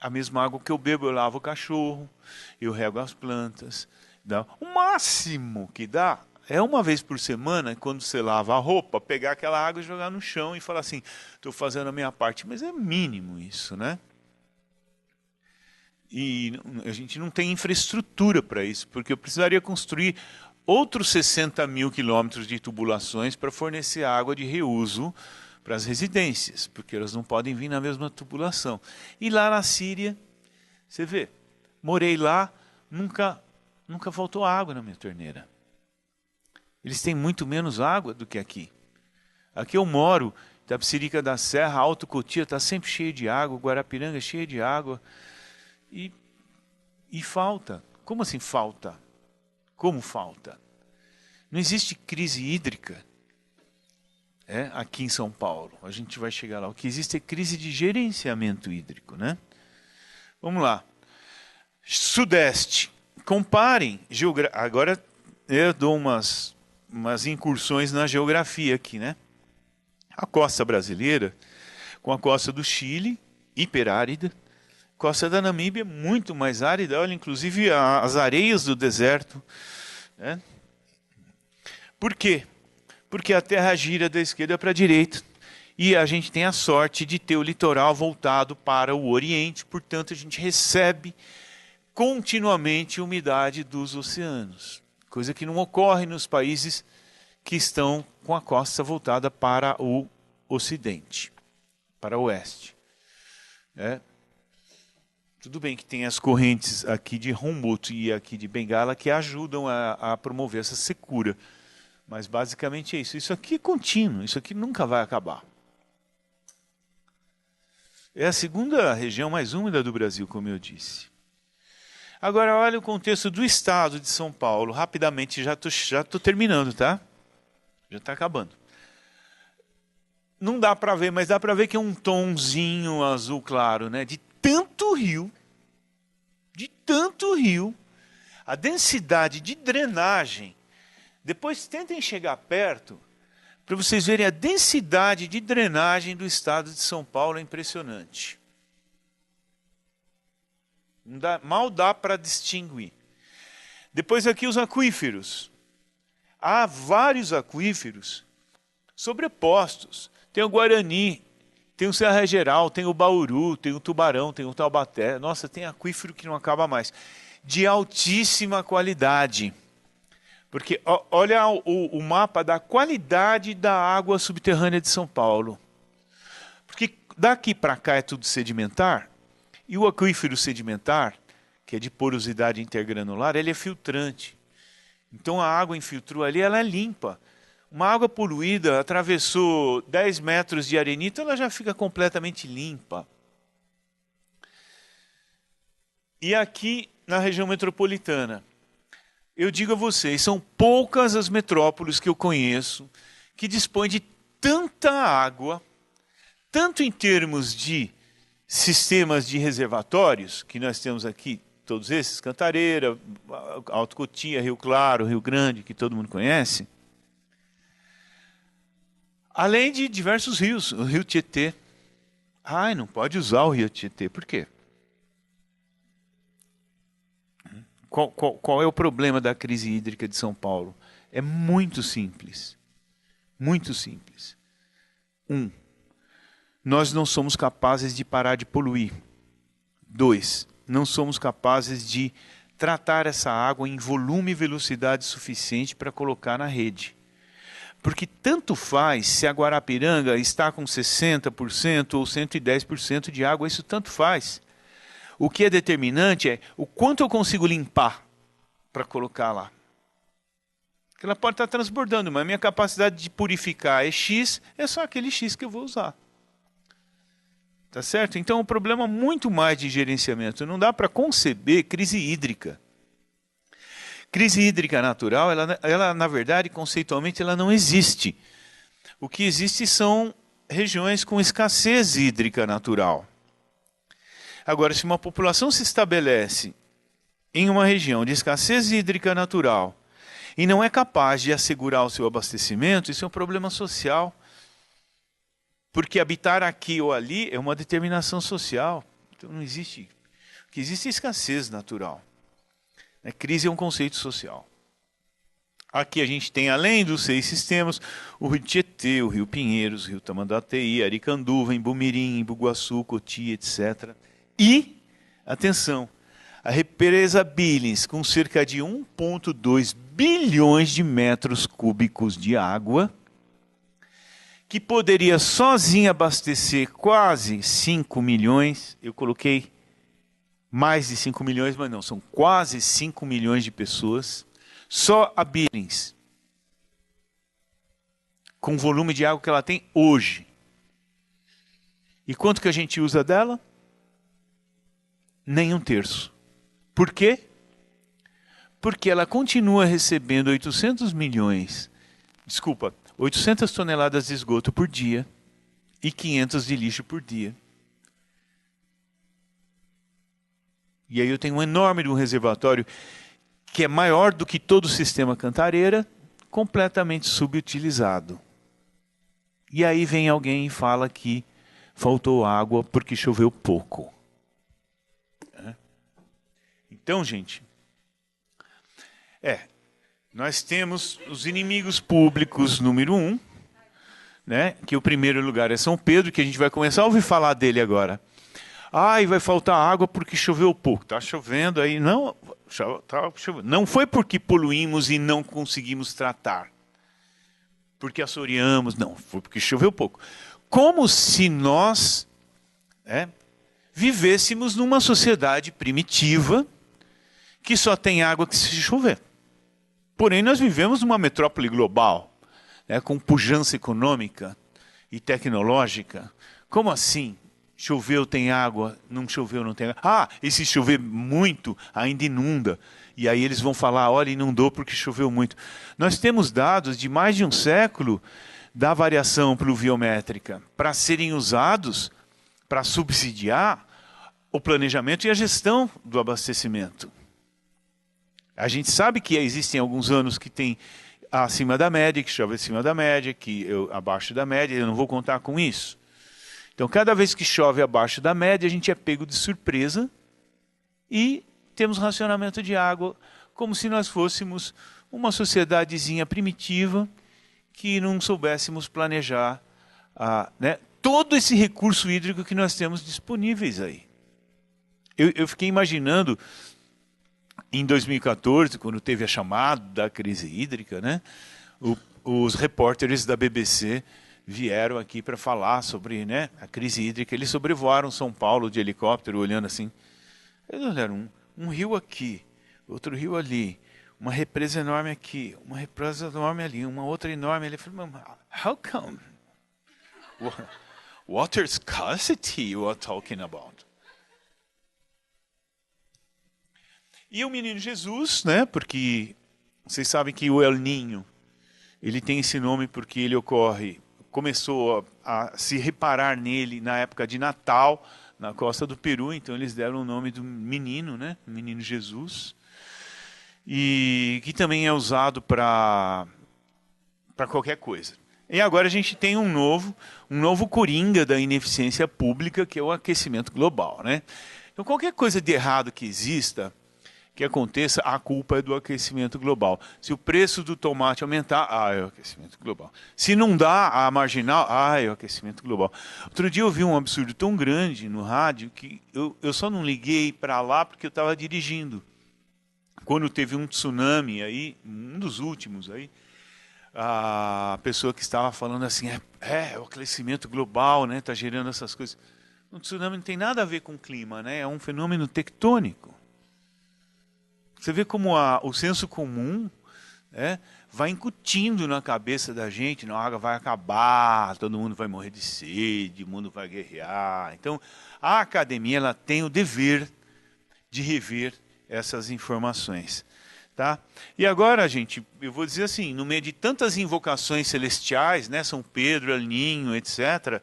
A mesma água que eu bebo, eu lavo o cachorro, eu rego as plantas. Dá. O máximo que dá é uma vez por semana, quando você lava a roupa, pegar aquela água e jogar no chão e falar assim, estou fazendo a minha parte. Mas é mínimo isso, né? E a gente não tem infraestrutura para isso, porque eu precisaria construir outros 60 mil quilômetros de tubulações para fornecer água de reuso para as residências, porque elas não podem vir na mesma tubulação. E lá na Síria, você vê, morei lá, nunca faltou água na minha torneira. Eles têm muito menos água do que aqui. Aqui eu moro, Itapecerica da Serra, Alto Cotia, está sempre cheio de água, Guarapiranga cheio de água. E falta. Como assim falta? Como falta? Não existe crise hídrica aqui em São Paulo. A gente vai chegar lá. O que existe é crise de gerenciamento hídrico, né? Vamos lá. Sudeste. Comparem. Agora eu dou umas incursões na geografia aqui, né? A costa brasileira com a costa do Chile, hiperárida. Costa da Namíbia, muito mais árida. Olha, inclusive as areias do deserto. Né? Por quê? Porque a terra gira da esquerda para a direita. E a gente tem a sorte de ter o litoral voltado para o Oriente. Portanto, a gente recebe continuamente umidade dos oceanos. Coisa que não ocorre nos países que estão com a costa voltada para o Ocidente, para o Oeste. Tudo bem que tem as correntes aqui de Humboldt e aqui de Bengala que ajudam a promover essa secura. Mas basicamente é isso. Isso aqui é contínuo, isso aqui nunca vai acabar. É a segunda região mais úmida do Brasil, como eu disse. Agora olha o contexto do estado de São Paulo. Rapidamente, já tô terminando, tá? Já está acabando. Não dá para ver, mas dá para ver que é um tomzinho azul claro, né? De tanto rio, a densidade de drenagem, depois tentem chegar perto, para vocês verem a densidade de drenagem do estado de São Paulo, é impressionante. Mal dá para distinguir. Depois aqui os aquíferos. Há vários aquíferos sobrepostos. Tem o Guarani, tem o Serra Geral, tem o Bauru, tem o Tubarão, tem o Taubaté. Nossa, tem aquífero que não acaba mais. De altíssima qualidade. Porque olha o mapa da qualidade da água subterrânea de São Paulo. Porque daqui para cá é tudo sedimentar. E o aquífero sedimentar, que é de porosidade intergranular, ele é filtrante. Então a água infiltrou ali, ela é limpa. Uma água poluída, atravessou 10 metros de arenito, ela já fica completamente limpa. E aqui na região metropolitana, eu digo a vocês, são poucas as metrópoles que eu conheço que dispõem de tanta água, tanto em termos de sistemas de reservatórios, que nós temos aqui, todos esses, Cantareira, Alto Cotia, Rio Claro, Rio Grande, que todo mundo conhece, além de diversos rios, o Rio Tietê. Não pode usar o Rio Tietê, por quê? Qual é o problema da crise hídrica de São Paulo? É muito simples. Muito simples. Nós não somos capazes de parar de poluir. 2, não somos capazes de tratar essa água em volume e velocidade suficiente para colocar na rede. Porque tanto faz se a Guarapiranga está com 60% ou 110% de água, isso tanto faz. O que é determinante é o quanto eu consigo limpar para colocar lá. Porque ela pode estar transbordando, mas a minha capacidade de purificar é X, é só aquele X que eu vou usar. Tá certo? Então é um problema muito mais de gerenciamento. Não dá para conceber crise hídrica. Crise hídrica natural, ela na verdade, conceitualmente, ela não existe. O que existe são regiões com escassez hídrica natural. Agora, se uma população se estabelece em uma região de escassez hídrica natural e não é capaz de assegurar o seu abastecimento, isso é um problema social. Porque habitar aqui ou ali é uma determinação social. Então não existe. O que existe é escassez natural. Crise é um conceito social. Aqui a gente tem, além dos 6 sistemas, o Rio Tietê, o Rio Pinheiros, o Rio Tamanduateí, Aricanduva, Embu-Mirim, Embu-Guaçu, Cotia, etc. E, atenção, a represa Billings, com cerca de 1,2 bilhões de metros cúbicos de água, que poderia sozinha abastecer quase 5 milhões, eu coloquei mais de 5 milhões, mas não, são quase 5 milhões de pessoas, só a Billings, com o volume de água que ela tem hoje. E quanto que a gente usa dela? Nem 1/3. Por quê? Porque ela continua recebendo 800 toneladas de esgoto por dia e 500 de lixo por dia. E aí eu tenho um enorme reservatório que é maior do que todo o sistema Cantareira, completamente subutilizado. E aí vem alguém e fala que faltou água porque choveu pouco. Então, gente, nós temos os inimigos públicos número 1, né? Que o primeiro lugar é São Pedro, que a gente vai começar a ouvir falar dele agora. E vai faltar água porque choveu pouco. Está chovendo aí. Não, tá chovendo. Não foi porque poluímos e não conseguimos tratar. Porque assoreamos. Não, foi porque choveu pouco. Como se nós vivêssemos numa sociedade primitiva que só tem água que se chover. Porém, nós vivemos numa metrópole global, com pujança econômica e tecnológica. Como assim? Choveu, tem água, não choveu, não tem água. E se chover muito, ainda inunda. E aí eles vão falar, olha, inundou porque choveu muito. Nós temos dados de mais de um século da variação pluviométrica para serem usados para subsidiar o planejamento e a gestão do abastecimento. A gente sabe que existem alguns anos que tem acima da média, que chove acima da média, abaixo da média, eu não vou contar com isso. Então, cada vez que chove abaixo da média, a gente é pego de surpresa e temos racionamento de água como se nós fôssemos uma sociedadezinha primitiva que não soubéssemos planejar todo esse recurso hídrico que nós temos disponíveis aí. Eu fiquei imaginando, em 2014, quando teve a chamada da crise hídrica, os repórteres da BBC vieram aqui para falar sobre a crise hídrica. Eles sobrevoaram São Paulo de helicóptero, olhando assim. Eles olharam um rio aqui, outro rio ali, uma represa enorme aqui, uma represa enorme ali, uma outra enorme ali. Eu falei, how come? Water scarcity you are talking about? E o menino Jesus, porque vocês sabem que o El Niño, ele tem esse nome porque ele começou a se reparar nele na época de Natal, na costa do Peru, então eles deram o nome do menino, o menino Jesus, e que também é usado para qualquer coisa. E agora a gente tem um novo coringa da ineficiência pública, que é o aquecimento global, Então qualquer coisa de errado que exista, que aconteça, a culpa é do aquecimento global. Se o preço do tomate aumentar, é o aquecimento global. Se não dá a marginal, é o aquecimento global. Outro dia eu vi um absurdo tão grande no rádio que eu só não liguei para lá porque eu estava dirigindo. Quando teve um tsunami aí, um dos últimos aí, a pessoa que estava falando assim, o aquecimento global, está gerando essas coisas. Um tsunami não tem nada a ver com o clima, é um fenômeno tectônico. Você vê como o senso comum vai incutindo na cabeça da gente, a água vai acabar, todo mundo vai morrer de sede, o mundo vai guerrear. Então, a academia ela tem o dever de rever essas informações. Tá? E agora, gente, eu vou dizer assim, no meio de tantas invocações celestiais, né, São Pedro, El Ninho, etc.,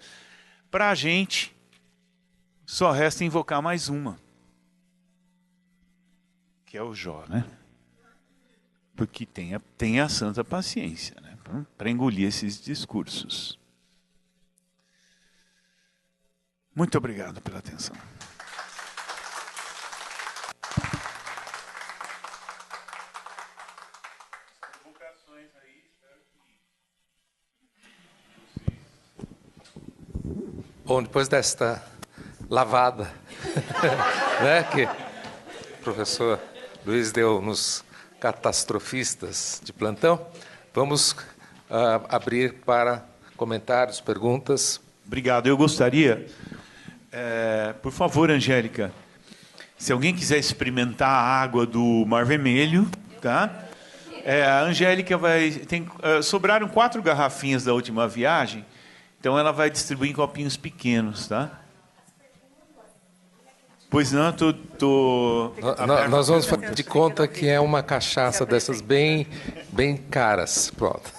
para a gente só resta invocar mais uma, que é o Jó, né? Porque tenha a santa paciência, né, para engolir esses discursos. Muito obrigado pela atenção. Bom, depois desta lavada, né, que o professor Luiz deu nos catastrofistas de plantão, vamos abrir para comentários, perguntas. Obrigado. Eu gostaria, por favor, Angélica, se alguém quiser experimentar a água do Mar Vermelho, tá? A Angélica sobraram 4 garrafinhas da última viagem. Então, ela vai distribuir em copinhos pequenos, tá? Pois não, Nós vamos fazer de conta que é uma cachaça dessas bem caras. Pronto.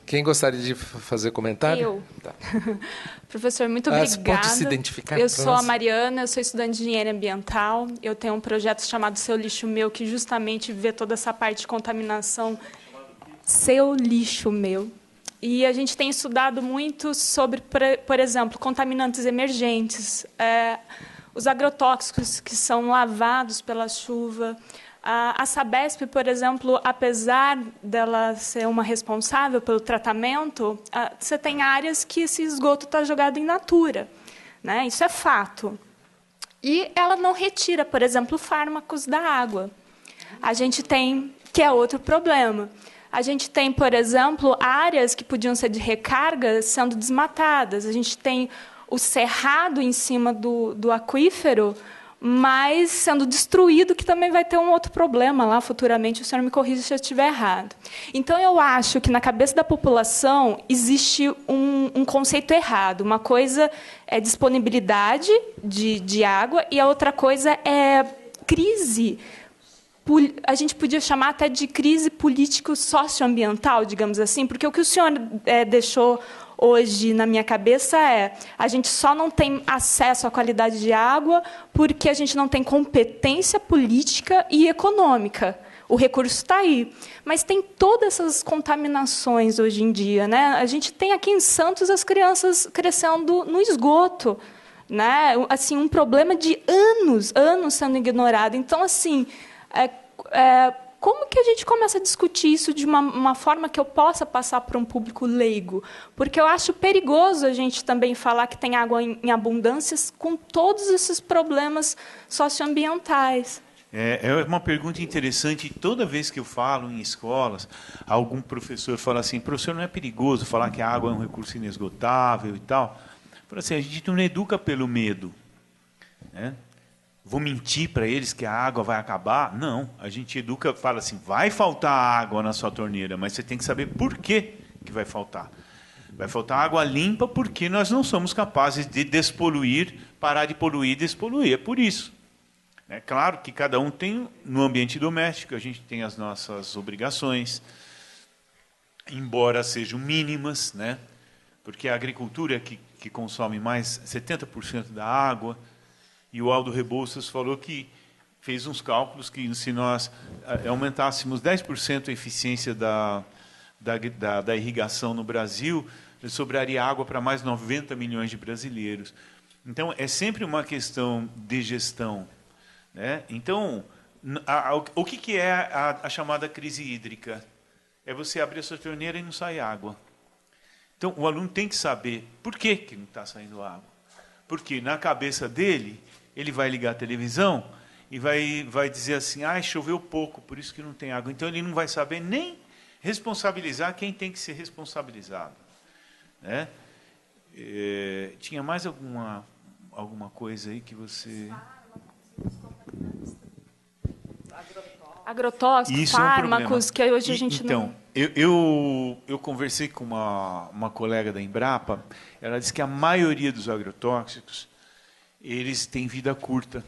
Quem gostaria de fazer comentário? Eu. Tá. Professor, muito obrigada. Você pode se identificar? Eu sou a Mariana, eu sou estudante de engenharia ambiental. Eu tenho um projeto chamado Seu Lixo Meu, que justamente vê toda essa parte de contaminação. Seu Lixo Meu. E a gente tem estudado muito sobre, por exemplo, contaminantes emergentes, os agrotóxicos que são lavados pela chuva. A Sabesp, por exemplo, apesar dela ser uma responsável pelo tratamento, você tem áreas que esse esgoto está jogado em natura, né? Isso é fato. E ela não retira, por exemplo, fármacos da água. A gente tem, que é outro problema. A gente tem, por exemplo, áreas que podiam ser de recarga sendo desmatadas. A gente tem o cerrado em cima do aquífero, mas sendo destruído, que também vai ter um outro problema lá futuramente. O senhor me corrija se eu estiver errado. Então, eu acho que na cabeça da população existe um conceito errado. Uma coisa é disponibilidade de água e a outra coisa é crise. A gente podia chamar até de crise político-socioambiental, digamos assim, porque o que o senhor deixou hoje na minha cabeça a gente só não tem acesso à qualidade de água porque a gente não tem competência política e econômica. O recurso está aí. Mas tem todas essas contaminações hoje em dia, né? A gente tem aqui em Santos as crianças crescendo no esgoto, né? Assim, um problema de anos sendo ignorado. Então, assim, como que a gente começa a discutir isso de uma forma que eu possa passar para um público leigo? Porque eu acho perigoso a gente também falar que tem água em abundâncias com todos esses problemas socioambientais. É uma pergunta interessante. Toda vez que eu falo em escolas, algum professor fala assim: professor, não é perigoso falar que a água é um recurso inesgotável e tal? Fala assim, a gente não educa pelo medo, né? Vou mentir para eles que a água vai acabar? Não, a gente educa, fala assim, vai faltar água na sua torneira, mas você tem que saber por que vai faltar. Vai faltar água limpa porque nós não somos capazes de despoluir, parar de poluir e despoluir. É por isso. É claro que cada um tem, no ambiente doméstico, a gente tem as nossas obrigações, embora sejam mínimas, né? Porque a agricultura é que consome mais 70% da água. E o Aldo Rebouças falou que fez uns cálculos que, se nós aumentássemos 10% a eficiência da irrigação no Brasil, sobraria água para mais 90 milhões de brasileiros. Então, é sempre uma questão de gestão, né? Então, o que é a chamada crise hídrica? É você abrir a sua torneira e não sai água. Então, o aluno tem que saber por que não está saindo água. Porque, na cabeça dele, ele vai ligar a televisão e vai dizer assim, choveu pouco, por isso que não tem água. Então, ele não vai saber nem responsabilizar quem tem que ser responsabilizado, né? Tinha mais alguma coisa aí que você... Agrotóxicos, fármacos, que hoje a gente não... Então, eu conversei com uma colega da Embrapa, ela disse que a maioria dos agrotóxicos, eles têm vida curta.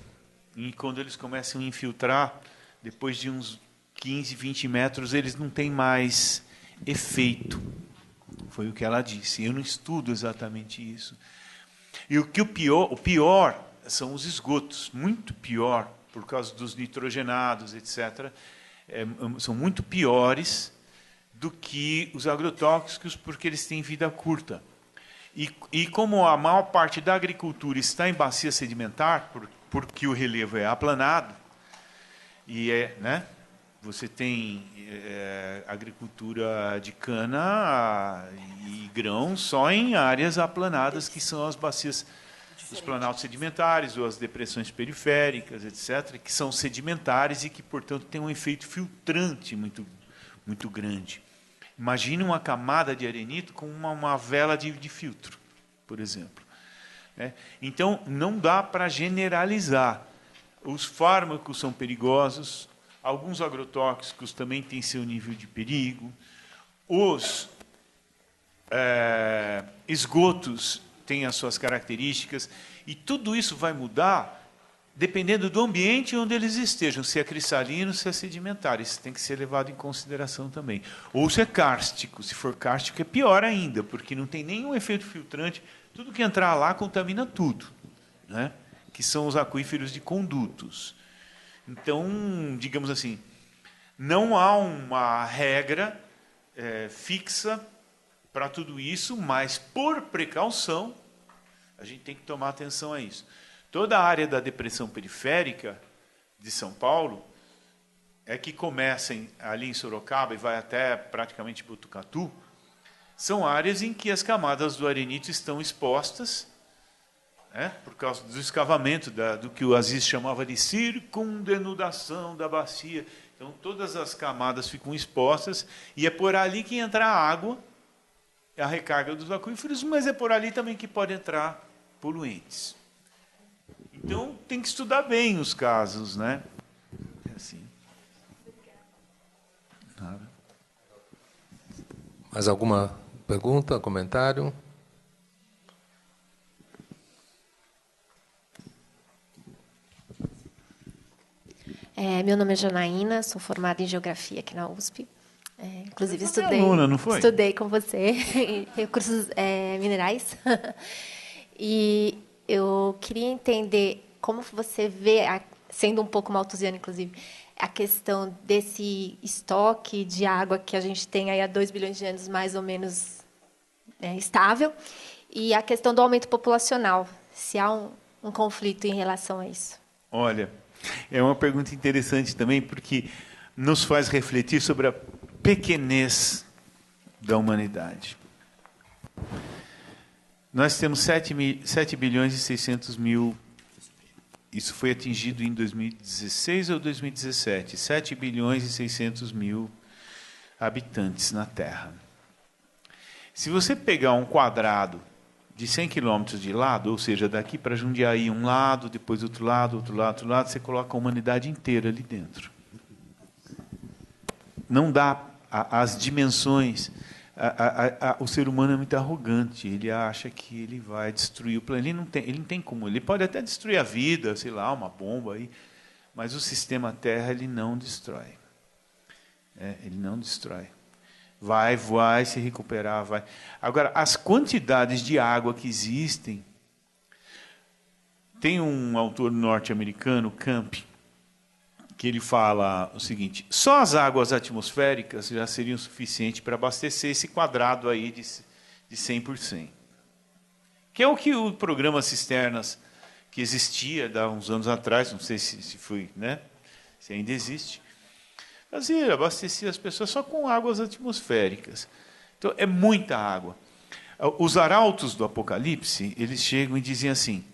E quando eles começam a infiltrar, depois de uns 15, 20 metros, eles não têm mais efeito. Foi o que ela disse. Eu não estudo exatamente isso. E o pior são os esgotos, muito pior, por causa dos nitrogenados, etc. São muito piores do que os agrotóxicos, porque eles têm vida curta. E como a maior parte da agricultura está em bacia sedimentar, porque o relevo é aplanado, e né, você tem agricultura de cana e grão só em áreas aplanadas, que são as bacias, os planaltos sedimentares ou as depressões periféricas, etc., que são sedimentares e que, portanto, têm um efeito filtrante muito, muito grande. Imagine uma camada de arenito com uma vela de filtro, por exemplo. Então, não dá para generalizar. Os fármacos são perigosos, alguns agrotóxicos também têm seu nível de perigo, os esgotos têm as suas características, e tudo isso vai mudar dependendo do ambiente onde eles estejam, se é cristalino, se é sedimentar. Isso tem que ser levado em consideração também. Ou se é kárstico. Se for kárstico, é pior ainda, porque não tem nenhum efeito filtrante. Tudo que entrar lá contamina tudo, né? Que são os aquíferos de condutos. Então, digamos assim, não há uma regra fixa para tudo isso, mas, por precaução, a gente tem que tomar atenção a isso. Toda a área da depressão periférica de São Paulo, que começa ali em Sorocaba e vai até praticamente Botucatu, são áreas em que as camadas do arenito estão expostas, por causa do escavamento, do que o Aziz chamava de circundenudação da bacia. Então, todas as camadas ficam expostas, e é por ali que entra a água, a recarga dos aquíferos, mas é por ali também que pode entrar poluentes. Então, tem que estudar bem os casos, né? É assim. Nada. Mais alguma pergunta, comentário? Meu nome é Janaína, sou formada em Geografia aqui na USP. Inclusive, Você foi aluna, não foi? Estudei com você em recursos minerais. E eu queria entender como você vê, sendo um pouco malthusiana, inclusive, a questão desse estoque de água que a gente tem aí há 2 bilhões de anos, mais ou menos estável, e a questão do aumento populacional, se há um conflito em relação a isso. Olha, é uma pergunta interessante também, porque nos faz refletir sobre a pequenez da humanidade. Nós temos 7 bilhões e 600 mil. Isso foi atingido em 2016 ou 2017. 7 bilhões e 600 mil habitantes na Terra. Se você pegar um quadrado de 100 quilômetros de lado, ou seja, daqui para Jundiaí, um lado, depois outro lado, outro lado, outro lado, você coloca a humanidade inteira ali dentro. Não dá as dimensões. O ser humano é muito arrogante. Ele acha que ele vai destruir o planeta. Ele não tem como. Ele pode até destruir a vida, sei lá, uma bomba aí, mas o sistema Terra ele não destrói. Ele não destrói. Vai se recuperar, vai. Agora, as quantidades de água que existem. Tem um autor norte-americano, Camp, que ele fala o seguinte: só as águas atmosféricas já seriam suficientes para abastecer esse quadrado aí de 100 por 100. Que é o que o programa Cisternas, que existia há uns anos atrás, não sei se foi, né? Se ainda existe, fazia, abastecia as pessoas só com águas atmosféricas. Então, é muita água. Os arautos do Apocalipse, eles chegam e dizem assim: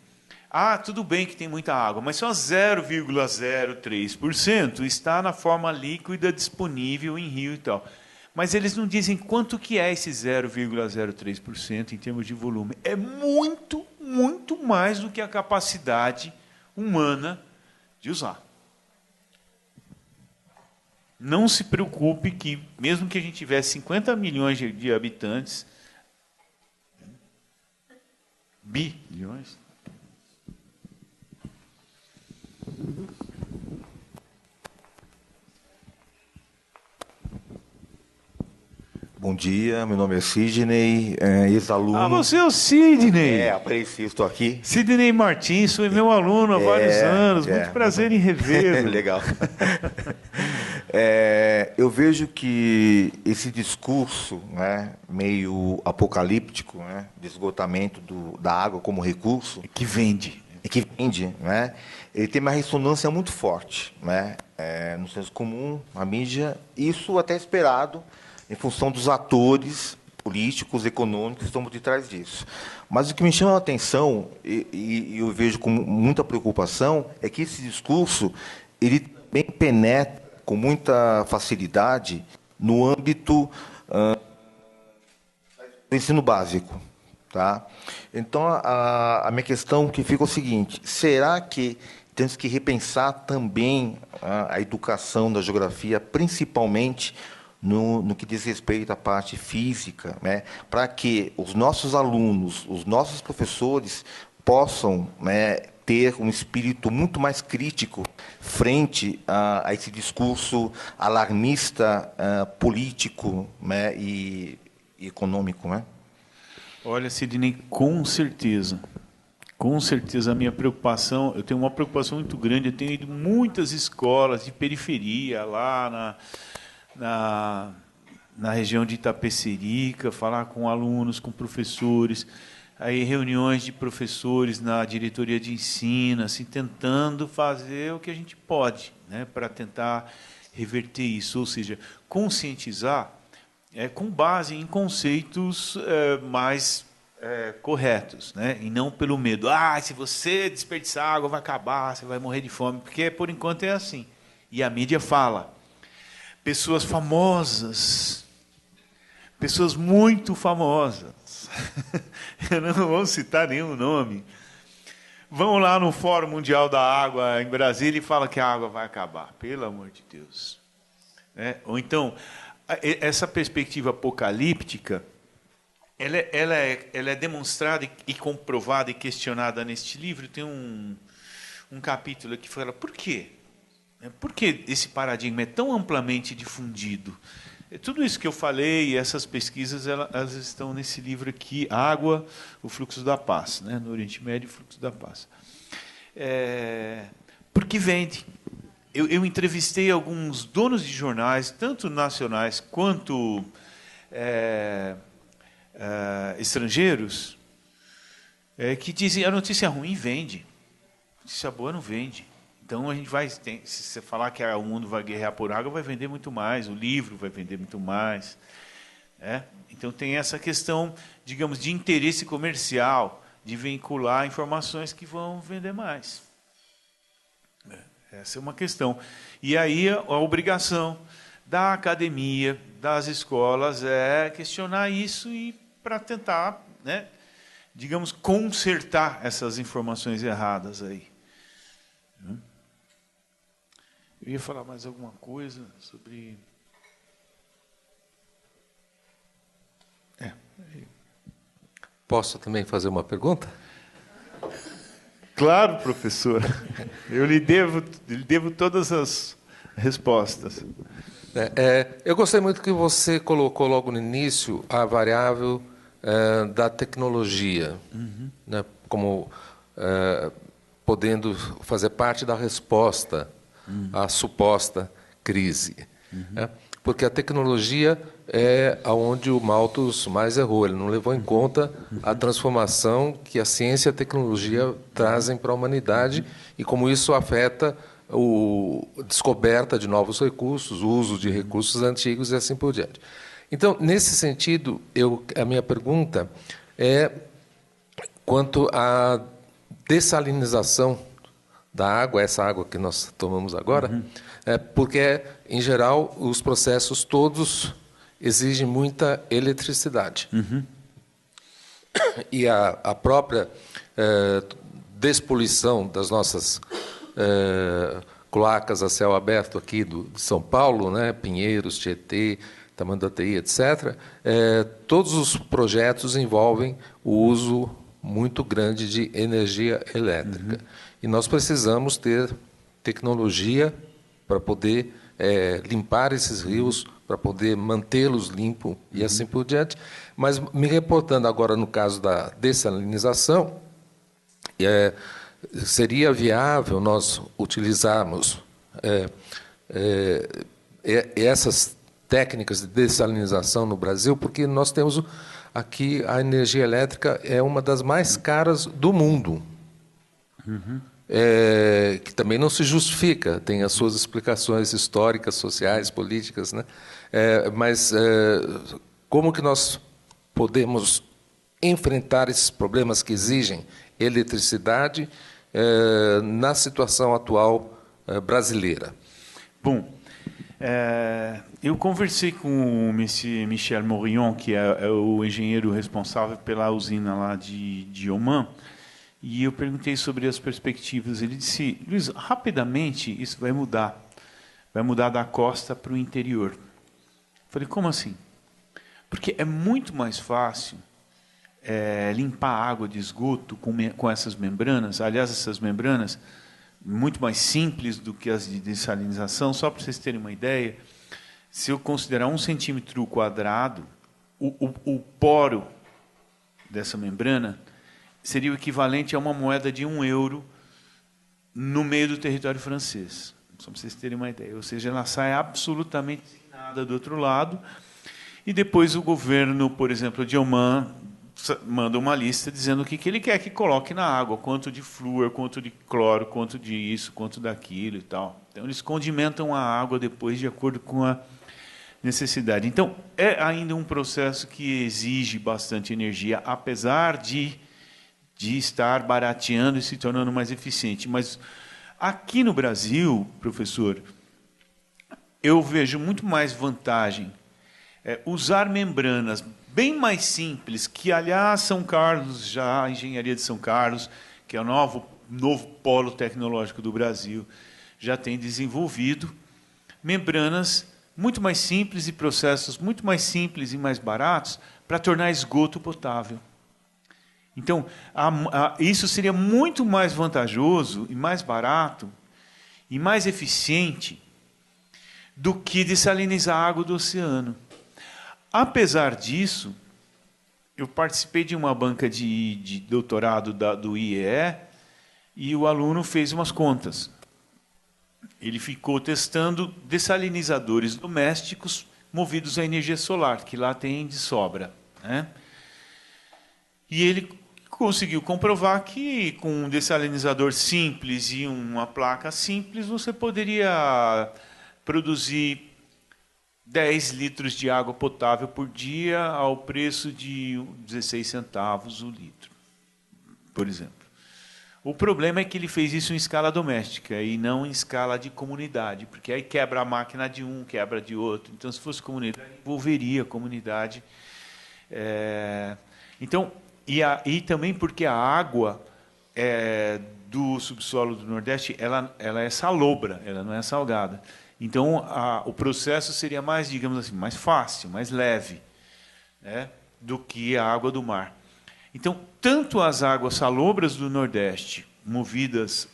tudo bem que tem muita água, mas só 0,03% está na forma líquida disponível em rio e tal. Mas eles não dizem quanto que é esse 0,03% em termos de volume. É muito, muito mais do que a capacidade humana de usar. Não se preocupe que, mesmo que a gente tivesse 50 milhões de habitantes, bilhões, dia. Meu nome é Sidney, ex-aluno. Ah, você é o Sidney. Apareci, estou aqui. Sidney Martins, foi meu aluno há vários anos. Muito prazer em revê-lo. Legal. Eu vejo que esse discurso, né, meio apocalíptico, né, de esgotamento da água como recurso, Que vende, né, ele tem uma ressonância muito forte, né, no senso comum, na mídia, isso até esperado em função dos atores políticos, econômicos que estão por detrás disso. Mas o que me chama a atenção, e eu vejo com muita preocupação, é que esse discurso ele também penetra com muita facilidade no âmbito do ensino básico. Tá? Então, a minha questão que fica é o seguinte: será que temos que repensar também a educação da geografia, principalmente no que diz respeito à parte física, né, para que os nossos alunos, os nossos professores possam, né, ter um espírito muito mais crítico frente a esse discurso alarmista, político, né, e econômico, né? Olha, Sidney, com certeza a minha preocupação, eu tenho uma preocupação muito grande, eu tenho ido em muitas escolas de periferia, lá na região de Itapecerica, falar com alunos, com professores, aí reuniões de professores na diretoria de ensino, assim, tentando fazer o que a gente pode, né, para tentar reverter isso, ou seja, conscientizar com base em conceitos mais corretos, né, e não pelo medo. Se você desperdiçar água, vai acabar, você vai morrer de fome, porque, por enquanto, é assim. E a mídia fala. Pessoas famosas, pessoas muito famosas, eu não vou citar nenhum nome, vão lá no Fórum Mundial da Água em Brasília e falam que a água vai acabar, pelo amor de Deus. Ou então, essa perspectiva apocalíptica, ela é demonstrada e comprovada e questionada neste livro. Tem um capítulo que fala, por quê? Por que esse paradigma é tão amplamente difundido? Tudo isso que eu falei, e essas pesquisas, elas estão nesse livro aqui, Água, o Fluxo da Paz, né? No Oriente Médio, o Fluxo da Paz. Porque vende. Eu entrevistei alguns donos de jornais, tanto nacionais quanto estrangeiros, que dizem a notícia ruim vende, a notícia boa não vende. Então, a gente se você falar que o mundo vai guerrear por água, vai vender muito mais, o livro vai vender muito mais. Então, tem essa questão, digamos, de interesse comercial, de vincular informações que vão vender mais. Essa é uma questão. E aí, a obrigação da academia, das escolas, é questionar isso e para tentar, né, digamos, consertar essas informações erradas aí. Eu ia falar mais alguma coisa sobre... Posso também fazer uma pergunta? Claro, professor. Eu lhe devo todas as respostas. Eu gostei muito que você colocou logo no início a variável da tecnologia, né, como podendo fazer parte da resposta à suposta crise. Porque a tecnologia é onde o Malthus mais errou. Ele não levou em conta a transformação que a ciência e a tecnologia trazem para a humanidade e como isso afeta a descoberta de novos recursos, o uso de recursos antigos e assim por diante. Então, nesse sentido, a minha pergunta é quanto à dessalinização da água, essa água que nós tomamos agora, porque, em geral, os processos todos exigem muita eletricidade. E a própria despoluição das nossas cloacas a céu aberto aqui de São Paulo, né, Pinheiros, Tietê, Tamanduateí, etc., todos os projetos envolvem o uso muito grande de energia elétrica. E nós precisamos ter tecnologia para poder limpar esses rios para poder mantê-los limpos e assim por diante. Mas, me reportando agora no caso da dessalinização, seria viável nós utilizarmos essas técnicas de dessalinização no Brasil, porque nós temos aqui a energia elétrica é uma das mais caras do mundo. Que também não se justifica, tem as suas explicações históricas, sociais, políticas, né? Mas como que nós podemos enfrentar esses problemas que exigem eletricidade na situação atual brasileira? Bom, eu conversei com o Michel Morillon, que é o engenheiro responsável pela usina lá de Oman, e eu perguntei sobre as perspectivas. Ele disse: Luiz, rapidamente isso vai mudar da costa para o interior. Eu falei: como assim? Porque é muito mais fácil limpar a água de esgoto com essas membranas. Aliás, essas membranas muito mais simples do que as de dessalinização. Só para vocês terem uma ideia, se eu considerar 1 centímetro quadrado, o poro dessa membrana seria o equivalente a uma moeda de €1 no meio do território francês. Só para vocês terem uma ideia. Ou seja, ela sai absolutamente sem nada do outro lado. E depois o governo, por exemplo, de Oman, manda uma lista dizendo o que ele quer que coloque na água, quanto de flúor, quanto de cloro, quanto de isso, quanto daquilo e tal. Então, eles condimentam a água depois de acordo com a necessidade. Então, é ainda um processo que exige bastante energia, apesar de estar barateando e se tornando mais eficiente. Mas aqui no Brasil, professor, eu vejo muito mais vantagem usar membranas bem mais simples, que, aliás, São Carlos, já a engenharia de São Carlos, que é o novo polo tecnológico do Brasil, já tem desenvolvido membranas muito mais simples e processos muito mais simples e mais baratos para tornar esgoto potável. Então, isso seria muito mais vantajoso e mais barato e mais eficiente do que dessalinizar a água do oceano. Apesar disso, eu participei de uma banca de doutorado do IEE e o aluno fez umas contas. Ele ficou testando dessalinizadores domésticos movidos a energia solar, que lá tem de sobra, né? E ele conseguiu comprovar que com um dessalinizador simples e uma placa simples, você poderia produzir 10 litros de água potável por dia ao preço de 16 centavos o litro, por exemplo. O problema é que ele fez isso em escala doméstica e não em escala de comunidade, porque aí quebra a máquina de um, quebra de outro. Então, se fosse comunidade, envolveria a comunidade. Então, e também porque a água do subsolo do Nordeste ela é salobra, ela não é salgada. Então, o processo seria mais, digamos assim, mais fácil, mais leve, né, do que a água do mar. Então, tanto as águas salobras do Nordeste, movidas,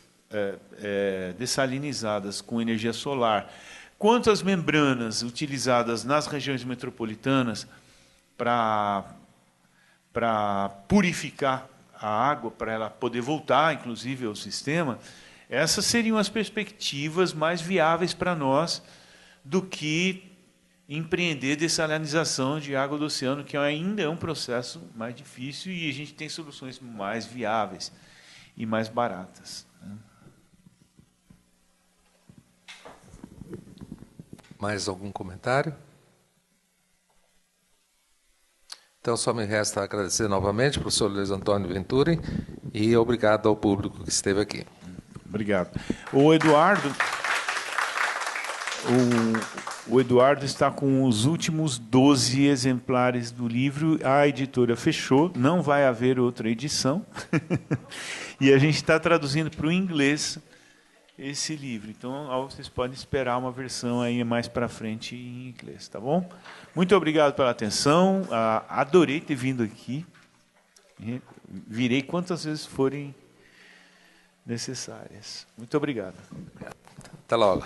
dessalinizadas com energia solar, quanto as membranas utilizadas nas regiões metropolitanas para purificar a água, para ela poder voltar, inclusive, ao sistema, essas seriam as perspectivas mais viáveis para nós do que empreender dessalinização de água do oceano, que ainda é um processo mais difícil e a gente tem soluções mais viáveis e mais baratas. Mais algum comentário? Então, só me resta agradecer novamente ao professor Luiz Antônio Venturi e obrigado ao público que esteve aqui. Obrigado. O Eduardo está com os últimos 12 exemplares do livro. A editora fechou, não vai haver outra edição. E a gente está traduzindo para o inglês esse livro. Então, vocês podem esperar uma versão aí mais para frente em inglês, tá bom? Muito obrigado pela atenção. Adorei ter vindo aqui. Virei quantas vezes forem necessárias. Muito obrigado. Até logo.